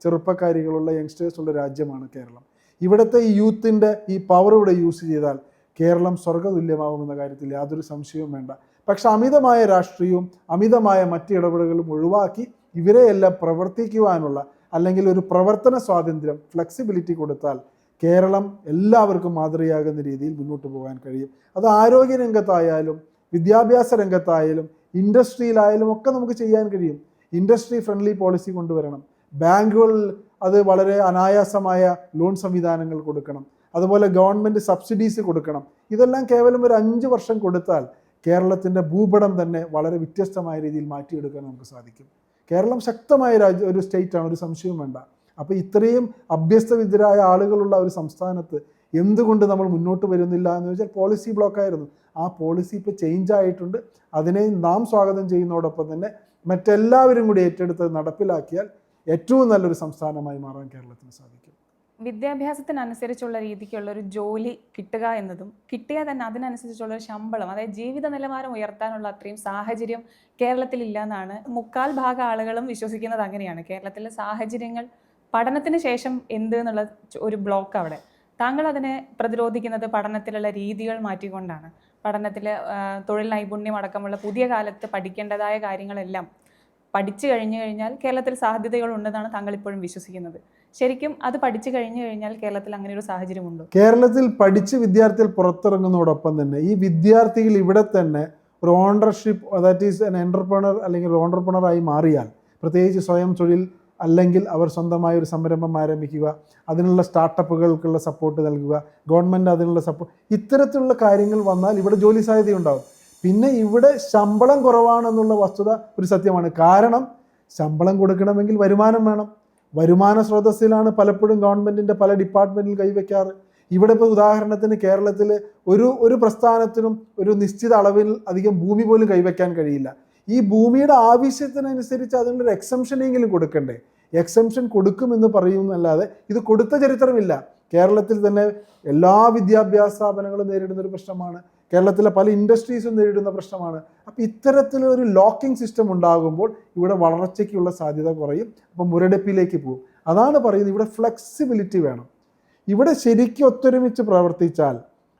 ചെറുപ്പക്കാരികളുള്ള യങ്സ്റ്റേഴ്സുള്ള രാജ്യമാണ് കേരളം. ഇവിടുത്തെ ഈ യൂത്തിൻ്റെ ഈ പവർ ഇവിടെ യൂസ് ചെയ്താൽ കേരളം സ്വർഗ്ഗതുല്യമാകുമെന്ന കാര്യത്തിൽ യാതൊരു സംശയവും വേണ്ട. പക്ഷെ അമിതമായ രാഷ്ട്രീയവും അമിതമായ മറ്റ് ഇടപെടലുകളും ഒഴിവാക്കി ഇവരെയെല്ലാം പ്രവർത്തിക്കുവാനുള്ള അല്ലെങ്കിൽ ഒരു പ്രവർത്തന സ്വാതന്ത്ര്യം, ഫ്ലെക്സിബിലിറ്റി കൊടുത്താൽ കേരളം എല്ലാവർക്കും മാതൃകയാകുന്ന രീതിയിൽ മുന്നോട്ട് പോകാൻ കഴിയും. അത് ആരോഗ്യ രംഗത്തായാലും വിദ്യാഭ്യാസ രംഗത്തായാലും ഇൻഡസ്ട്രിയിലായാലും ഒക്കെ നമുക്ക് ചെയ്യാൻ കഴിയും. ഇൻഡസ്ട്രി ഫ്രണ്ട്ലി പോളിസി കൊണ്ടുവരണം. ബാങ്കുകളിൽ അത് വളരെ അനായാസമായ ലോൺ സംവിധാനങ്ങൾ കൊടുക്കണം. അതുപോലെ ഗവൺമെൻറ് സബ്സിഡീസ് കൊടുക്കണം. ഇതെല്ലാം കേവലം ഒരു 5 വർഷം കൊടുത്താൽ കേരളത്തിൻ്റെ ഭൂപടം തന്നെ വളരെ വ്യത്യസ്തമായ രീതിയിൽ മാറ്റിയെടുക്കാൻ നമുക്ക് സാധിക്കും. കേരളം ശക്തമായ ഒരു സ്റ്റേറ്റാണ്, ഒരു സംശയവും വേണ്ട. അപ്പോൾ ഇത്രയും അഭ്യസ്തവിദ്യരായ ആളുകളുള്ള ഒരു സംസ്ഥാനത്ത് എന്തുകൊണ്ട് നമ്മൾ മുന്നോട്ട് വരുന്നില്ല എന്ന് വെച്ചാൽ പോളിസി ബ്ലോക്കായിരുന്നു. ആ പോളിസി ഇപ്പോൾ ചേഞ്ച് ആയിട്ടുണ്ട്. അതിനെ നാം സ്വാഗതം ചെയ്യുന്നതോടൊപ്പം തന്നെ മറ്റെല്ലാവരും കൂടി ഏറ്റെടുത്ത് നടപ്പിലാക്കിയാൽ ഏറ്റവും നല്ലൊരു സംസ്ഥാനമായി മാറാൻ കേരളത്തിന് സാധിക്കും. വിദ്യാഭ്യാസത്തിനനുസരിച്ചുള്ള രീതിക്കുള്ള ഒരു ജോലി കിട്ടുക എന്നതും കിട്ടിയാൽ തന്നെ അതിനനുസരിച്ചുള്ള ഒരു ശമ്പളം, അതായത് ജീവിത നിലവാരം ഉയർത്താനുള്ള അത്രയും സാഹചര്യം കേരളത്തിൽ ഇല്ല എന്നാണ് 3/4 ആളുകളും വിശ്വസിക്കുന്നത്. അങ്ങനെയാണ് കേരളത്തിലെ സാഹചര്യങ്ങൾ. പഠനത്തിന് ശേഷം എന്ത് എന്നുള്ള ഒരു ബ്ലോക്ക് അവിടെ. താങ്കൾ അതിനെ പ്രതിരോധിക്കുന്നത് പഠനത്തിലുള്ള രീതികൾ മാറ്റിക്കൊണ്ടാണ്. പഠനത്തിൽ തൊഴിൽ നൈപുണ്യം അടക്കമുള്ള പുതിയ കാലത്ത് പഠിക്കേണ്ടതായ കാര്യങ്ങളെല്ലാം പഠിച്ചു കഴിഞ്ഞു കഴിഞ്ഞാൽ കേരളത്തിൽ സാധ്യതകളുണ്ടെന്നാണ് താങ്കൾ ഇപ്പോഴും വിശ്വസിക്കുന്നത്. ശരിക്കും അത് പഠിച്ചു കഴിഞ്ഞു കഴിഞ്ഞാൽ കേരളത്തിൽ അങ്ങനെ ഒരു സാഹചര്യമുണ്ടോ? കേരളത്തിൽ പഠിച്ച് വിദ്യാർത്ഥികൾ പുറത്തിറങ്ങുന്നതോടൊപ്പം തന്നെ ഈ വിദ്യാർത്ഥികൾ ഇവിടെ തന്നെ ഒരു ownership, that is N entrepreneur അല്ലെങ്കിൽ ഒരു ഓണ്ടർപ്രണറായി മാറിയാൽ, പ്രത്യേകിച്ച് സ്വയം തൊഴിൽ അല്ലെങ്കിൽ അവർ സ്വന്തമായ ഒരു സംരംഭം ആരംഭിക്കുക, അതിനുള്ള സ്റ്റാർട്ടപ്പുകൾക്കുള്ള സപ്പോർട്ട് നൽകുക, ഗവൺമെൻറ് അതിനുള്ള സപ്പോർട്ട്, ഇത്തരത്തിലുള്ള കാര്യങ്ങൾ വന്നാൽ ഇവിടെ ജോലി സാധ്യതയുണ്ടാകും. പിന്നെ ഇവിടെ ശമ്പളം കുറവാണെന്നുള്ള വസ്തുത ഒരു സത്യമാണ്. കാരണം ശമ്പളം കൊടുക്കണമെങ്കിൽ വരുമാനം വേണം. വരുമാന സ്രോതസ്സിലാണ് പലപ്പോഴും ഗവൺമെൻറ്റിൻ്റെ പല ഡിപ്പാർട്ട്മെൻറ്റിൽ കൈവയ്ക്കാറ്. ഇവിടെ ഇപ്പോൾ ഉദാഹരണത്തിന് കേരളത്തിൽ ഒരു പ്രസ്ഥാനത്തിനും ഒരു നിശ്ചിത അളവിൽ അധികം ഭൂമി പോലും കൈവയ്ക്കാൻ കഴിയില്ല. ഈ ഭൂമിയുടെ ആവശ്യത്തിനനുസരിച്ച് അതിനൊരു എക്സംഷനെങ്കിലും കൊടുക്കണ്ടേ? എക്സംഷൻ കൊടുക്കുമെന്ന് പറയുന്നല്ലാതെ ഇത് കൊടുത്ത ചരിത്രമില്ല. കേരളത്തിൽ തന്നെ എല്ലാ വിദ്യാഭ്യാസ സ്ഥാപനങ്ങളും നേരിടുന്നൊരു പ്രശ്നമാണ്. കേരളത്തിലെ പല ഇൻഡസ്ട്രീസും നേരിടുന്ന പ്രശ്നമാണ്. അപ്പോൾ ഇത്തരത്തിലൊരു ലോക്കിംഗ് സിസ്റ്റം ഉണ്ടാകുമ്പോൾ ഇവിടെ വളർച്ചയ്ക്കുള്ള സാധ്യത കുറയും. അപ്പോൾ മുരടിപ്പിലേക്ക് പോകും. അതാണ് പറയുന്നത്, ഇവിടെ ഫ്ലെക്സിബിലിറ്റി വേണം. ഇവിടെ ശരിക്കും ഒത്തൊരുമിച്ച് പ്രവർത്തിച്ചാൽ,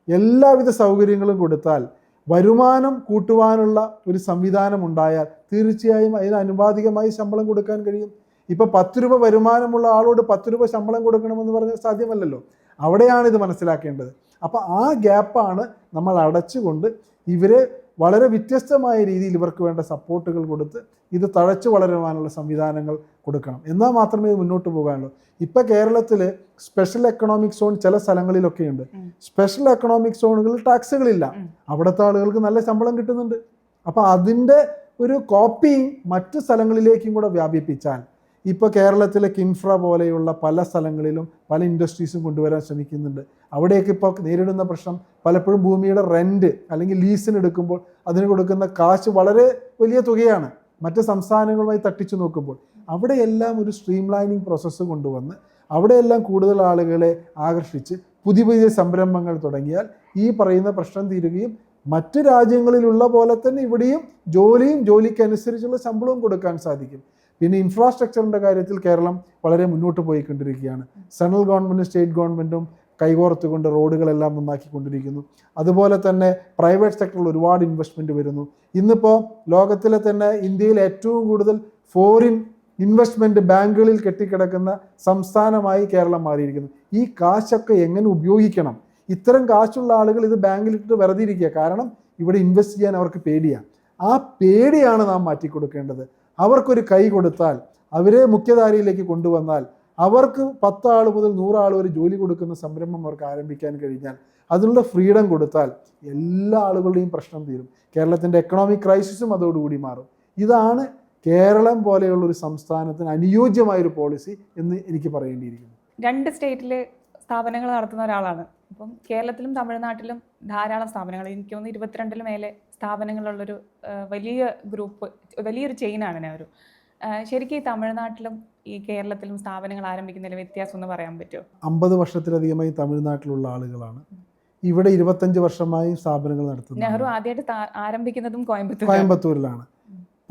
എല്ലാവിധ സൗകര്യങ്ങളും കൊടുത്താൽ, വരുമാനം കൂട്ടുവാനുള്ള ഒരു സംവിധാനം ഉണ്ടായാൽ തീർച്ചയായും അതിന് അനുപാതികമായി ശമ്പളം കൊടുക്കാൻ കഴിയും. ഇപ്പോൾ 10 രൂപ വരുമാനമുള്ള ആളോട് 10 രൂപ ശമ്പളം കൊടുക്കണമെന്ന് പറഞ്ഞാൽ സാധ്യമല്ലല്ലോ. അവിടെയാണ് ഇത് മനസ്സിലാക്കേണ്ടത്. അപ്പോൾ ആ ഗ്യാപ്പാണ് നമ്മൾ അടച്ചുകൊണ്ട് ഇവരെ വളരെ വ്യത്യസ്തമായ രീതിയിൽ ഇവർക്ക് വേണ്ട സപ്പോർട്ടുകൾ കൊടുത്ത് ഇത് തഴച്ചു വളരുവാനുള്ള സംവിധാനങ്ങൾ കൊടുക്കണം. എന്നാൽ മാത്രമേ ഇത് മുന്നോട്ട് പോകാനുള്ളൂ. ഇപ്പം കേരളത്തിൽ സ്പെഷ്യൽ എക്കണോമിക് സോൺ ചില സ്ഥലങ്ങളിലൊക്കെ ഉണ്ട്. സ്പെഷ്യൽ എക്കണോമിക് സോണുകളിൽ ടാക്സുകളില്ല. അവിടുത്തെ ആളുകൾക്ക് നല്ല ശമ്പളം കിട്ടുന്നുണ്ട്. അപ്പോൾ അതിൻ്റെ ഒരു കോപ്പിയും മറ്റു സ്ഥലങ്ങളിലേക്കും കൂടെ വ്യാപിപ്പിച്ചാൽ, ഇപ്പോൾ കേരളത്തിലെ കിൻഫ്ര പോലെയുള്ള പല സ്ഥലങ്ങളിലും പല ഇൻഡസ്ട്രീസും കൊണ്ടുവരാൻ ശ്രമിക്കുന്നുണ്ട്. അവിടെയൊക്കെ ഇപ്പോൾ നേരിടുന്ന പ്രശ്നം പലപ്പോഴും ഭൂമിയുടെ റെൻറ്റ് അല്ലെങ്കിൽ ലീസിന് എടുക്കുമ്പോൾ അതിന് കൊടുക്കുന്ന കാശ് വളരെ വലിയ തുകയാണ് മറ്റ് സംസ്ഥാനങ്ങളുമായി തട്ടിച്ചു നോക്കുമ്പോൾ. അവിടെയെല്ലാം ഒരു സ്ട്രീം ലൈനിങ് പ്രോസസ്സ് കൊണ്ടുവന്ന് അവിടെയെല്ലാം കൂടുതൽ ആളുകളെ ആകർഷിച്ച് പുതിയ പുതിയ സംരംഭങ്ങൾ തുടങ്ങിയാൽ ഈ പറയുന്ന പ്രശ്നം തീരുകയും മറ്റ് രാജ്യങ്ങളിലുള്ള പോലെ തന്നെ ഇവിടെയും ജോലിക്കനുസരിച്ചുള്ള ശമ്പളവും കൊടുക്കാൻ സാധിക്കും. പിന്നെ ഇൻഫ്രാസ്ട്രക്ചറിൻ്റെ കാര്യത്തിൽ കേരളം വളരെ മുന്നോട്ട് പോയിക്കൊണ്ടിരിക്കുകയാണ്. സെൻട്രൽ ഗവൺമെൻറ്റും സ്റ്റേറ്റ് ഗവൺമെൻറ്റും കൈകോർത്തുകൊണ്ട് റോഡുകളെല്ലാം നന്നാക്കിക്കൊണ്ടിരിക്കുന്നു. അതുപോലെ തന്നെ പ്രൈവറ്റ് സെക്ടറിൽ ഒരുപാട് ഇൻവെസ്റ്റ്മെൻറ്റ് വരുന്നു. ഇന്നിപ്പോൾ ലോകത്തിലെ തന്നെ ഇന്ത്യയിൽ ഏറ്റവും കൂടുതൽ ഫോറിൻ ഇൻവെസ്റ്റ്മെൻറ്റ് ബാങ്കുകളിൽ കെട്ടിക്കിടക്കുന്ന സംസ്ഥാനമായി കേരളം മാറിയിരിക്കുന്നു. ഈ കാശൊക്കെ എങ്ങനെ ഉപയോഗിക്കണം? ഇത്തരം കാശുള്ള ആളുകൾ ഇത് ബാങ്കിലിട്ട് വെറുതെ ഇരിക്കുക. കാരണം ഇവിടെ ഇൻവെസ്റ്റ് ചെയ്യാൻ അവർക്ക് പേടിയാണ്. ആ പേടിയാണ് നാം മാറ്റിക്കൊടുക്കേണ്ടത്. അവർക്കൊരു കൈ കൊടുത്താൽ, അവരെ മുഖ്യധാരയിലേക്ക് കൊണ്ടുവന്നാൽ, അവർക്ക് 10 ആൾ മുതൽ 100 ആൾ വരെ ജോലി കൊടുക്കുന്ന സംരംഭം അവർക്ക് ആരംഭിക്കാൻ കഴിഞ്ഞാൽ, അതിനുള്ള ഫ്രീഡം കൊടുത്താൽ എല്ലാ ആളുകളുടെയും പ്രശ്നം തീരും. കേരളത്തിൻ്റെ എക്കണോമിക് ക്രൈസിസും അതോടുകൂടി മാറും. ഇതാണ് കേരളം പോലെയുള്ള ഒരു സംസ്ഥാനത്തിന് അനുയോജ്യമായൊരു പോളിസി എന്ന് എനിക്ക് പറയേണ്ടിയിരിക്കുന്നു. 2 സ്റ്റേറ്റിൽ സ്ഥാപനങ്ങൾ നടത്തുന്ന ഒരാളാണ്. അപ്പം കേരളത്തിലും തമിഴ്നാട്ടിലും ധാരാളം സ്ഥാപനങ്ങൾ, എനിക്ക് തോന്നുന്നു 22 മേലെ സ്ഥാപനങ്ങളുള്ളൊരു വലിയ ഗ്രൂപ്പ്, വലിയൊരു ചെയിനാണ് നെഹ്റു. ശരിക്കും ഈ തമിഴ്നാട്ടിലും ഈ കേരളത്തിലും സ്ഥാപനങ്ങൾ ആരംഭിക്കുന്നതിൽ വ്യത്യാസം എന്ന് പറയാൻ പറ്റുമോ? 50 വർഷത്തിലധികമായി തമിഴ്നാട്ടിലുള്ള ആളുകളാണ്. ഇവിടെ 25 വർഷമായി സ്ഥാപനങ്ങൾ നടത്തുന്നത്. നെഹ്റു ആദ്യമായിട്ട് ആരംഭിക്കുന്നതും കോയമ്പത്തൂരിലാണ്.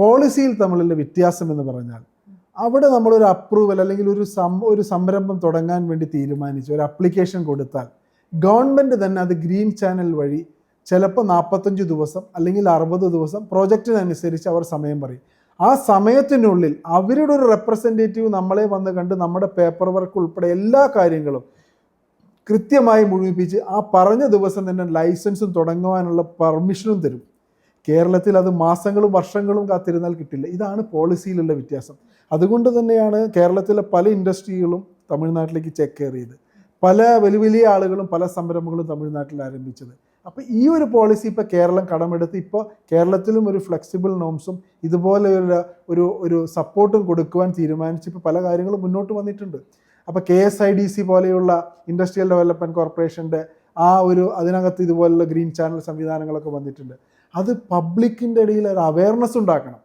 പോളിസിയിൽ തമ്മിലുള്ള വ്യത്യാസം എന്ന് പറഞ്ഞാൽ, അവിടെ നമ്മളൊരു അപ്രൂവൽ അല്ലെങ്കിൽ ഒരു സംരംഭം തുടങ്ങാൻ വേണ്ടി തീരുമാനിച്ച് ഒരു അപ്ലിക്കേഷൻ കൊടുത്താൽ ഗവൺമെൻറ് തന്നെ അത് ഗ്രീൻ ചാനൽ വഴി ചിലപ്പോൾ 45 ദിവസം അല്ലെങ്കിൽ 60 ദിവസം പ്രോജക്റ്റിനനുസരിച്ച് അവർ സമയം പറയും. ആ സമയത്തിനുള്ളിൽ അവരുടെ ഒരു റെപ്രസെൻറ്റേറ്റീവ് നമ്മളെ വന്ന് കണ്ട് നമ്മുടെ പേപ്പർ വർക്ക് ഉൾപ്പെടെ എല്ലാ കാര്യങ്ങളും കൃത്യമായി മുഴുമിപ്പിച്ച് ആ പറഞ്ഞ ദിവസം തന്നെ ലൈസൻസും തുടങ്ങുവാനുള്ള പെർമിഷനും തരും. കേരളത്തിൽ അത് മാസങ്ങളും വർഷങ്ങളും കാത്തിരുന്നാൽ കിട്ടില്ല. ഇതാണ് പോളിസിയിലുള്ള വ്യത്യാസം. അതുകൊണ്ട് തന്നെയാണ് കേരളത്തിലെ പല ഇൻഡസ്ട്രികളും തമിഴ്നാട്ടിലേക്ക് ചേക്കേറിയത്. പല വലിയ വലിയ ആളുകളും പല സംരംഭങ്ങളും തമിഴ്നാട്ടിൽ ആരംഭിച്ചത്. അപ്പോൾ ഈ ഒരു പോളിസി ഇപ്പോൾ കേരളം കടമെടുത്ത് ഇപ്പോൾ കേരളത്തിലും ഒരു ഫ്ലെക്സിബിൾ നോംസും ഇതുപോലെ ഒരു സപ്പോർട്ടും കൊടുക്കുവാൻ തീരുമാനിച്ച് ഇപ്പോൾ പല കാര്യങ്ങളും മുന്നോട്ട് വന്നിട്ടുണ്ട്. അപ്പോൾ KSIDC പോലെയുള്ള ഇൻഡസ്ട്രിയൽ ഡെവലപ്മെൻറ്റ് കോർപ്പറേഷൻ്റെ അതിനകത്ത് ഇതുപോലുള്ള ഗ്രീൻ ചാനൽ സംവിധാനങ്ങളൊക്കെ വന്നിട്ടുണ്ട്. അത് പബ്ലിക്കിൻ്റെ ഇടയിൽ ഒരു അവയർനെസ് ഉണ്ടാക്കണം,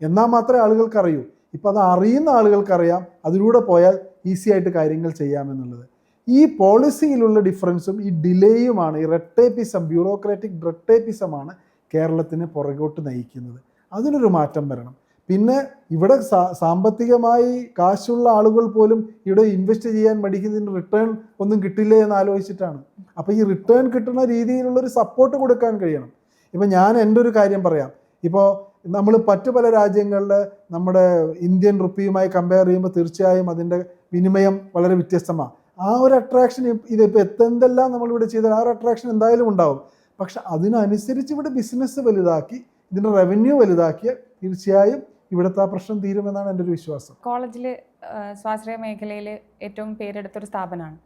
എന്നാൽ മാത്രമേ ആളുകൾക്ക് അറിയൂ. ഇപ്പോൾ അത് അറിയുന്ന ആളുകൾക്കറിയാം അതിലൂടെ പോയാൽ ഈസി ആയിട്ട് കാര്യങ്ങൾ ചെയ്യാമെന്നുള്ളത്. ഈ പോളിസിയിലുള്ള ഡിഫറൻസും ഈ ഡിലേയുമാണ്, ഈ റെഡ് ടേപ്പിസം, ബ്യൂറോക്രാറ്റിക് റെഡ് ടേപ്പിസമാണ് കേരളത്തിനെ പുറകോട്ട് നയിക്കുന്നത്. അതിനൊരു മാറ്റം വരണം. പിന്നെ ഇവിടെ സാമ്പത്തികമായി കാശുള്ള ആളുകൾ പോലും ഇവിടെ ഇൻവെസ്റ്റ് ചെയ്യാൻ മടിക്കുന്നതിന് റിട്ടേൺ ഒന്നും കിട്ടില്ലേ എന്ന് ആലോചിച്ചിട്ടാണ്. അപ്പോൾ ഈ റിട്ടേൺ കിട്ടുന്ന രീതിയിലുള്ളൊരു സപ്പോർട്ട് കൊടുക്കാൻ കഴിയണം. ഇപ്പം ഞാൻ എൻ്റെ ഒരു കാര്യം പറയാം. ഇപ്പോൾ നമ്മൾ മറ്റു പല രാജ്യങ്ങളിൽ നമ്മുടെ ഇന്ത്യൻ റുപ്പിയുമായി കമ്പയർ ചെയ്യുമ്പോൾ തീർച്ചയായും അതിൻ്റെ വിനിമയം വളരെ വ്യത്യസ്തമാണ്. ആ ഒരു അട്രാക്ഷൻ ഇതിപ്പോൾ എന്തെല്ലാം നമ്മളിവിടെ ചെയ്താൽ ആ ഒരു അട്രാക്ഷൻ എന്തായാലും ഉണ്ടാവും. പക്ഷെ അതിനനുസരിച്ച് ഇവിടെ ബിസിനസ് വലുതാക്കി ഇതിൻ്റെ റവന്യൂ വലുതാക്കിയാൽ തീർച്ചയായും ഇവിടുത്തെ ആ പ്രശ്നം തീരുമെന്നാണ് എൻ്റെ ഒരു വിശ്വാസം. കോളേജിൽ സ്വാശ്രയ മേഖലയിൽ ഏറ്റവും പേരെടുത്തൊരു സ്ഥാപനമാണ്.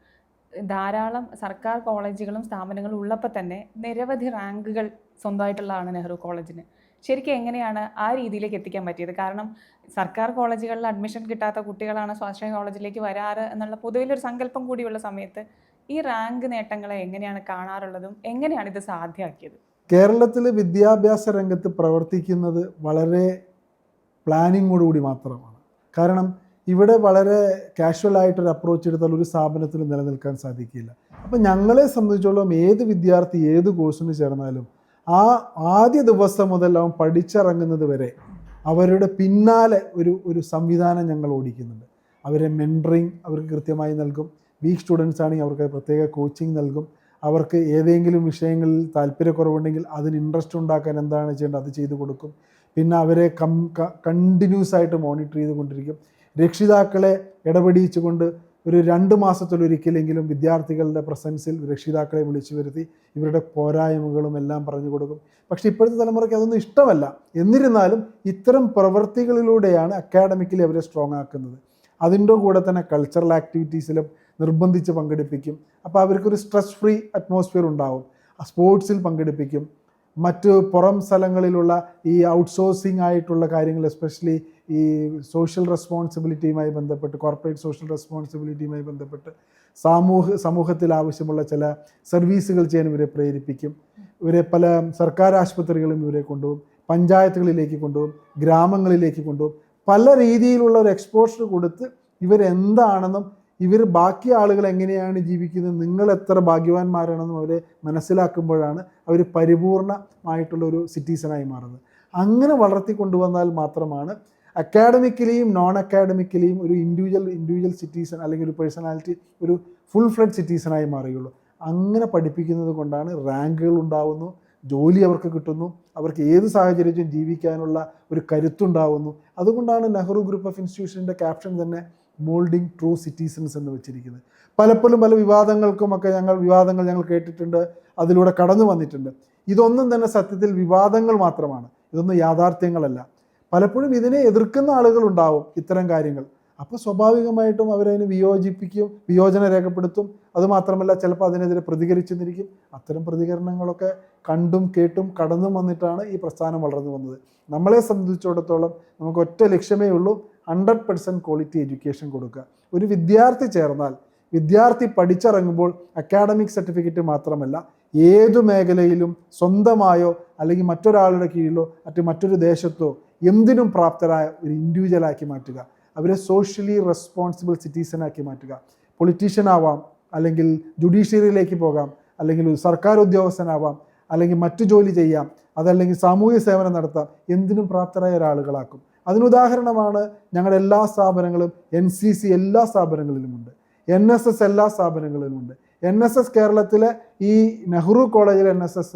ധാരാളം സർക്കാർ കോളേജുകളും സ്ഥാപനങ്ങളും ഉള്ളപ്പോൾ തന്നെ നിരവധി റാങ്കുകൾ സ്വന്തമായിട്ടുള്ളതാണ് നെഹ്റു കോളേജിന്. ശരിക്കും എങ്ങനെയാണ് ആ രീതിയിലേക്ക് എത്തിക്കാൻ പറ്റിയത്? കാരണം സർക്കാർ കോളേജുകളിൽ അഡ്മിഷൻ കിട്ടാത്ത കുട്ടികളാണ് സ്വാശ്രയ കോളേജിലേക്ക് വരാറ് എന്നുള്ള പൊതുവിലൊരു സങ്കല്പം കൂടിയുള്ള സമയത്ത് ഈ റാങ്ക് നേട്ടങ്ങളെ എങ്ങനെയാണ് കാണാറുള്ളതും എങ്ങനെയാണ് ഇത് സാധ്യമാക്കിയത്? കേരളത്തിൽ വിദ്യാഭ്യാസ രംഗത്ത് പ്രവർത്തിക്കുന്നത് വളരെ പ്ലാനിങ്ങോടുകൂടി മാത്രമാണ്. കാരണം ഇവിടെ വളരെ കാഷ്വലായിട്ടൊരു അപ്രോച്ച് എടുത്താൽ ഒരു സ്ഥാപനത്തിൽ നിലനിൽക്കാൻ സാധിക്കില്ല. അപ്പം ഞങ്ങളെ സംബന്ധിച്ചോളം ഏത് വിദ്യാർത്ഥി ഏത് കോഴ്സിന് ചേർന്നാലും ആ ആദ്യ ദിവസം മുതൽ അവൻ പഠിച്ചിറങ്ങുന്നത് വരെ അവരുടെ പിന്നാലെ ഒരു സംവിധാനം ഞങ്ങൾ ഓടിക്കുന്നുണ്ട്. അവരെ മെൻറ്ററിങ് അവർക്ക് കൃത്യമായി നൽകും. വീക്ക് സ്റ്റുഡൻസ് ആണെങ്കിൽ അവർക്ക് പ്രത്യേക കോച്ചിങ് നൽകും. അവർക്ക് ഏതെങ്കിലും വിഷയങ്ങളിൽ താല്പര്യക്കുറവുണ്ടെങ്കിൽ അതിന് ഇൻട്രസ്റ്റ് ഉണ്ടാക്കാൻ എന്താണ് ചെയ്യേണ്ടത് അത് ചെയ്തു കൊടുക്കും. പിന്നെ അവരെ കണ്ടിന്യൂസ് ആയിട്ട് മോണിറ്റർ ചെയ്തുകൊണ്ടിരിക്കും. രക്ഷിതാക്കളെ ഇടപെടിച്ചുകൊണ്ട് ഒരു 2 മാസത്തിലൊരിക്കലെങ്കിലും വിദ്യാർത്ഥികളുടെ പ്രസൻസിൽ രക്ഷിതാക്കളെ വിളിച്ചു വരുത്തി ഇവരുടെ പോരായ്മകളും എല്ലാം പറഞ്ഞു കൊടുക്കും. പക്ഷേ ഇപ്പോഴത്തെ തലമുറയ്ക്ക് അതൊന്നും ഇഷ്ടമല്ല. എന്നിരുന്നാലും ഇത്തരം പ്രവൃത്തികളിലൂടെയാണ് അക്കാഡമിക്കലി അവരെ സ്ട്രോങ് ആക്കുന്നത്. അതിൻ്റെ കൂടെ തന്നെ കൾച്ചറൽ ആക്ടിവിറ്റീസിലും നിർബന്ധിച്ച് പങ്കെടുപ്പിക്കും. അപ്പോൾ അവർക്കൊരു സ്ട്രെസ് ഫ്രീ അറ്റ്മോസ്ഫിയർ ഉണ്ടാവും. സ്പോർട്സിൽ പങ്കെടുപ്പിക്കും. മറ്റ് പുറം സ്ഥലങ്ങളിലുള്ള ഈ ഔട്ട്സോഴ്സിങ് ആയിട്ടുള്ള കാര്യങ്ങൾ, എസ്പെഷ്യലി ഈ സോഷ്യൽ റെസ്പോൺസിബിലിറ്റിയുമായി ബന്ധപ്പെട്ട്, കോർപ്പറേറ്റ് സോഷ്യൽ റെസ്പോൺസിബിലിറ്റിയുമായി ബന്ധപ്പെട്ട് സമൂഹത്തിൽ ആവശ്യമുള്ള ചില സർവീസുകൾ ചെയ്യാൻ ഇവരെ പ്രേരിപ്പിക്കും. ഇവരെ പല സർക്കാർ ആശുപത്രികളും ഇവരെ കൊണ്ടുപോകും, പഞ്ചായത്തുകളിലേക്ക് കൊണ്ടുപോകും, ഗ്രാമങ്ങളിലേക്ക് കൊണ്ടുപോകും. പല രീതിയിലുള്ള ഒരു എക്സ്പോഷർ കൊടുത്ത് ഇവരെന്താണെന്നും ഇവർ ബാക്കി ആളുകൾ എങ്ങനെയാണ് ജീവിക്കുന്നത്, നിങ്ങൾ എത്ര ഭാഗ്യവാന്മാരാണെന്നും അവരെ മനസ്സിലാക്കുമ്പോഴാണ് അവർ പരിപൂർണമായിട്ടുള്ളൊരു സിറ്റിസണായി മാറുന്നത്. അങ്ങനെ വളർത്തിക്കൊണ്ടുവന്നാൽ മാത്രമാണ് അക്കാഡമിക്കലിയും നോൺ അക്കാഡമിക്കലിയും ഒരു ഇൻഡിവിജ്വൽ സിറ്റിസൺ അല്ലെങ്കിൽ ഒരു പേഴ്സണാലിറ്റി ഒരു ഫുൾ ഫ്ലെഡ് സിറ്റിസണായി മാറുകയുള്ളൂ. അങ്ങനെ പഠിപ്പിക്കുന്നത് കൊണ്ടാണ് റാങ്കുകൾ ഉണ്ടാവുന്നു, ജോലി അവർക്ക് കിട്ടുന്നു, അവർക്ക് ഏത് സാഹചര്യത്തിലും ജീവിക്കാനുള്ള ഒരു കരുത്തുണ്ടാവുന്നു. അതുകൊണ്ടാണ് നെഹ്റു ഗ്രൂപ്പ് ഓഫ് ഇൻസ്റ്റിറ്റ്യൂഷൻ്റെ ക്യാപ്ഷൻ തന്നെ മോൾഡിങ് ട്രൂ സിറ്റിസൺസ് എന്ന് വെച്ചിരിക്കുന്നത്. പലപ്പോഴും പല വിവാദങ്ങൾക്കുമൊക്കെ വിവാദങ്ങൾ ഞങ്ങൾ കേട്ടിട്ടുണ്ട്, അതിലൂടെ കടന്നു വന്നിട്ടുണ്ട്. ഇതൊന്നും തന്നെ സത്യത്തിൽ വിവാദങ്ങൾ മാത്രമാണ്, ഇതൊന്നും യാഥാർത്ഥ്യങ്ങളല്ല. പലപ്പോഴും ഇതിനെ എതിർക്കുന്ന ആളുകളുണ്ടാവും ഇത്തരം കാര്യങ്ങൾ. അപ്പോൾ സ്വാഭാവികമായിട്ടും അവരതിന് വിയോജന രേഖപ്പെടുത്തും. അതുമാത്രമല്ല ചിലപ്പോൾ അതിനെതിരെ പ്രതികരിച്ചെന്നിരിക്കും. അത്തരം പ്രതികരണങ്ങളൊക്കെ കണ്ടും കേട്ടും കടന്നും വന്നിട്ടാണ് ഈ പ്രസ്ഥാനം വളർന്നു വന്നത്. നമ്മളെ സംബന്ധിച്ചിടത്തോളം നമുക്ക് ഒറ്റ ലക്ഷ്യമേ ഉള്ളൂ, 100% ക്വാളിറ്റി എഡ്യൂക്കേഷൻ കൊടുക്കുക. ഒരു വിദ്യാർത്ഥി ചേർന്നാൽ, വിദ്യാർത്ഥി പഠിച്ചിറങ്ങുമ്പോൾ അക്കാഡമിക് സർട്ടിഫിക്കറ്റ് മാത്രമല്ല ഏതു മേഖലയിലും സ്വന്തമായോ അല്ലെങ്കിൽ മറ്റൊരാളുടെ കീഴിലോ മറ്റൊരു ദേശത്തോ എന്തിനും പ്രാപ്തരായ ഒരു ഇൻഡിവിജ്വലാക്കി മാറ്റുക. അവരെ സോഷ്യലി റെസ്പോൺസിബിൾ സിറ്റിസണാക്കി മാറ്റുക. പൊളിറ്റീഷ്യൻ ആവാം, അല്ലെങ്കിൽ ജുഡീഷ്യറിയിലേക്ക് പോകാം, അല്ലെങ്കിൽ സർക്കാർ ഉദ്യോഗസ്ഥനാവാം, അല്ലെങ്കിൽ മറ്റു ജോലി ചെയ്യാം, അതല്ലെങ്കിൽ സാമൂഹ്യ സേവനം നടത്താം. എന്തിനും പ്രാപ്തരായ ഒരാളുകളാക്കും. അതിനുദാഹരണമാണ് ഞങ്ങളുടെ എല്ലാ സ്ഥാപനങ്ങളും. NCC എല്ലാ സ്ഥാപനങ്ങളിലുമുണ്ട്, NSS എല്ലാ സ്ഥാപനങ്ങളിലുമുണ്ട്. NSS കേരളത്തിലെ ഈ നെഹ്റു കോളേജിലെ NSS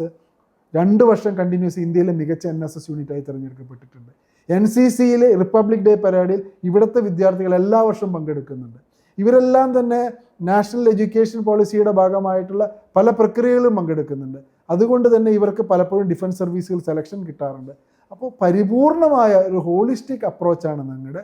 2 വർഷം കണ്ടിന്യൂസ് ഇന്ത്യയിലെ മികച്ച NSS യൂണിറ്റായി തിരഞ്ഞെടുക്കപ്പെട്ടിട്ടുണ്ട്. NCCയിൽ റിപ്പബ്ലിക് ഡേ പരേഡിൽ ഇവിടുത്തെ വിദ്യാർത്ഥികൾ എല്ലാ വർഷവും പങ്കെടുക്കുന്നുണ്ട്. ഇവരെല്ലാം തന്നെ നാഷണൽ എഡ്യൂക്കേഷൻ പോളിസിയുടെ ഭാഗമായിട്ടുള്ള പല പ്രക്രിയകളും പങ്കെടുക്കുന്നുണ്ട്. അതുകൊണ്ട് തന്നെ ഇവർക്ക് പലപ്പോഴും ഡിഫൻസ് സർവീസുകൾ സെലക്ഷൻ കിട്ടാറുണ്ട്. അപ്പോൾ പരിപൂർണമായ ഒരു ഹോളിസ്റ്റിക് അപ്രോച്ചാണ് ഞങ്ങളുടെ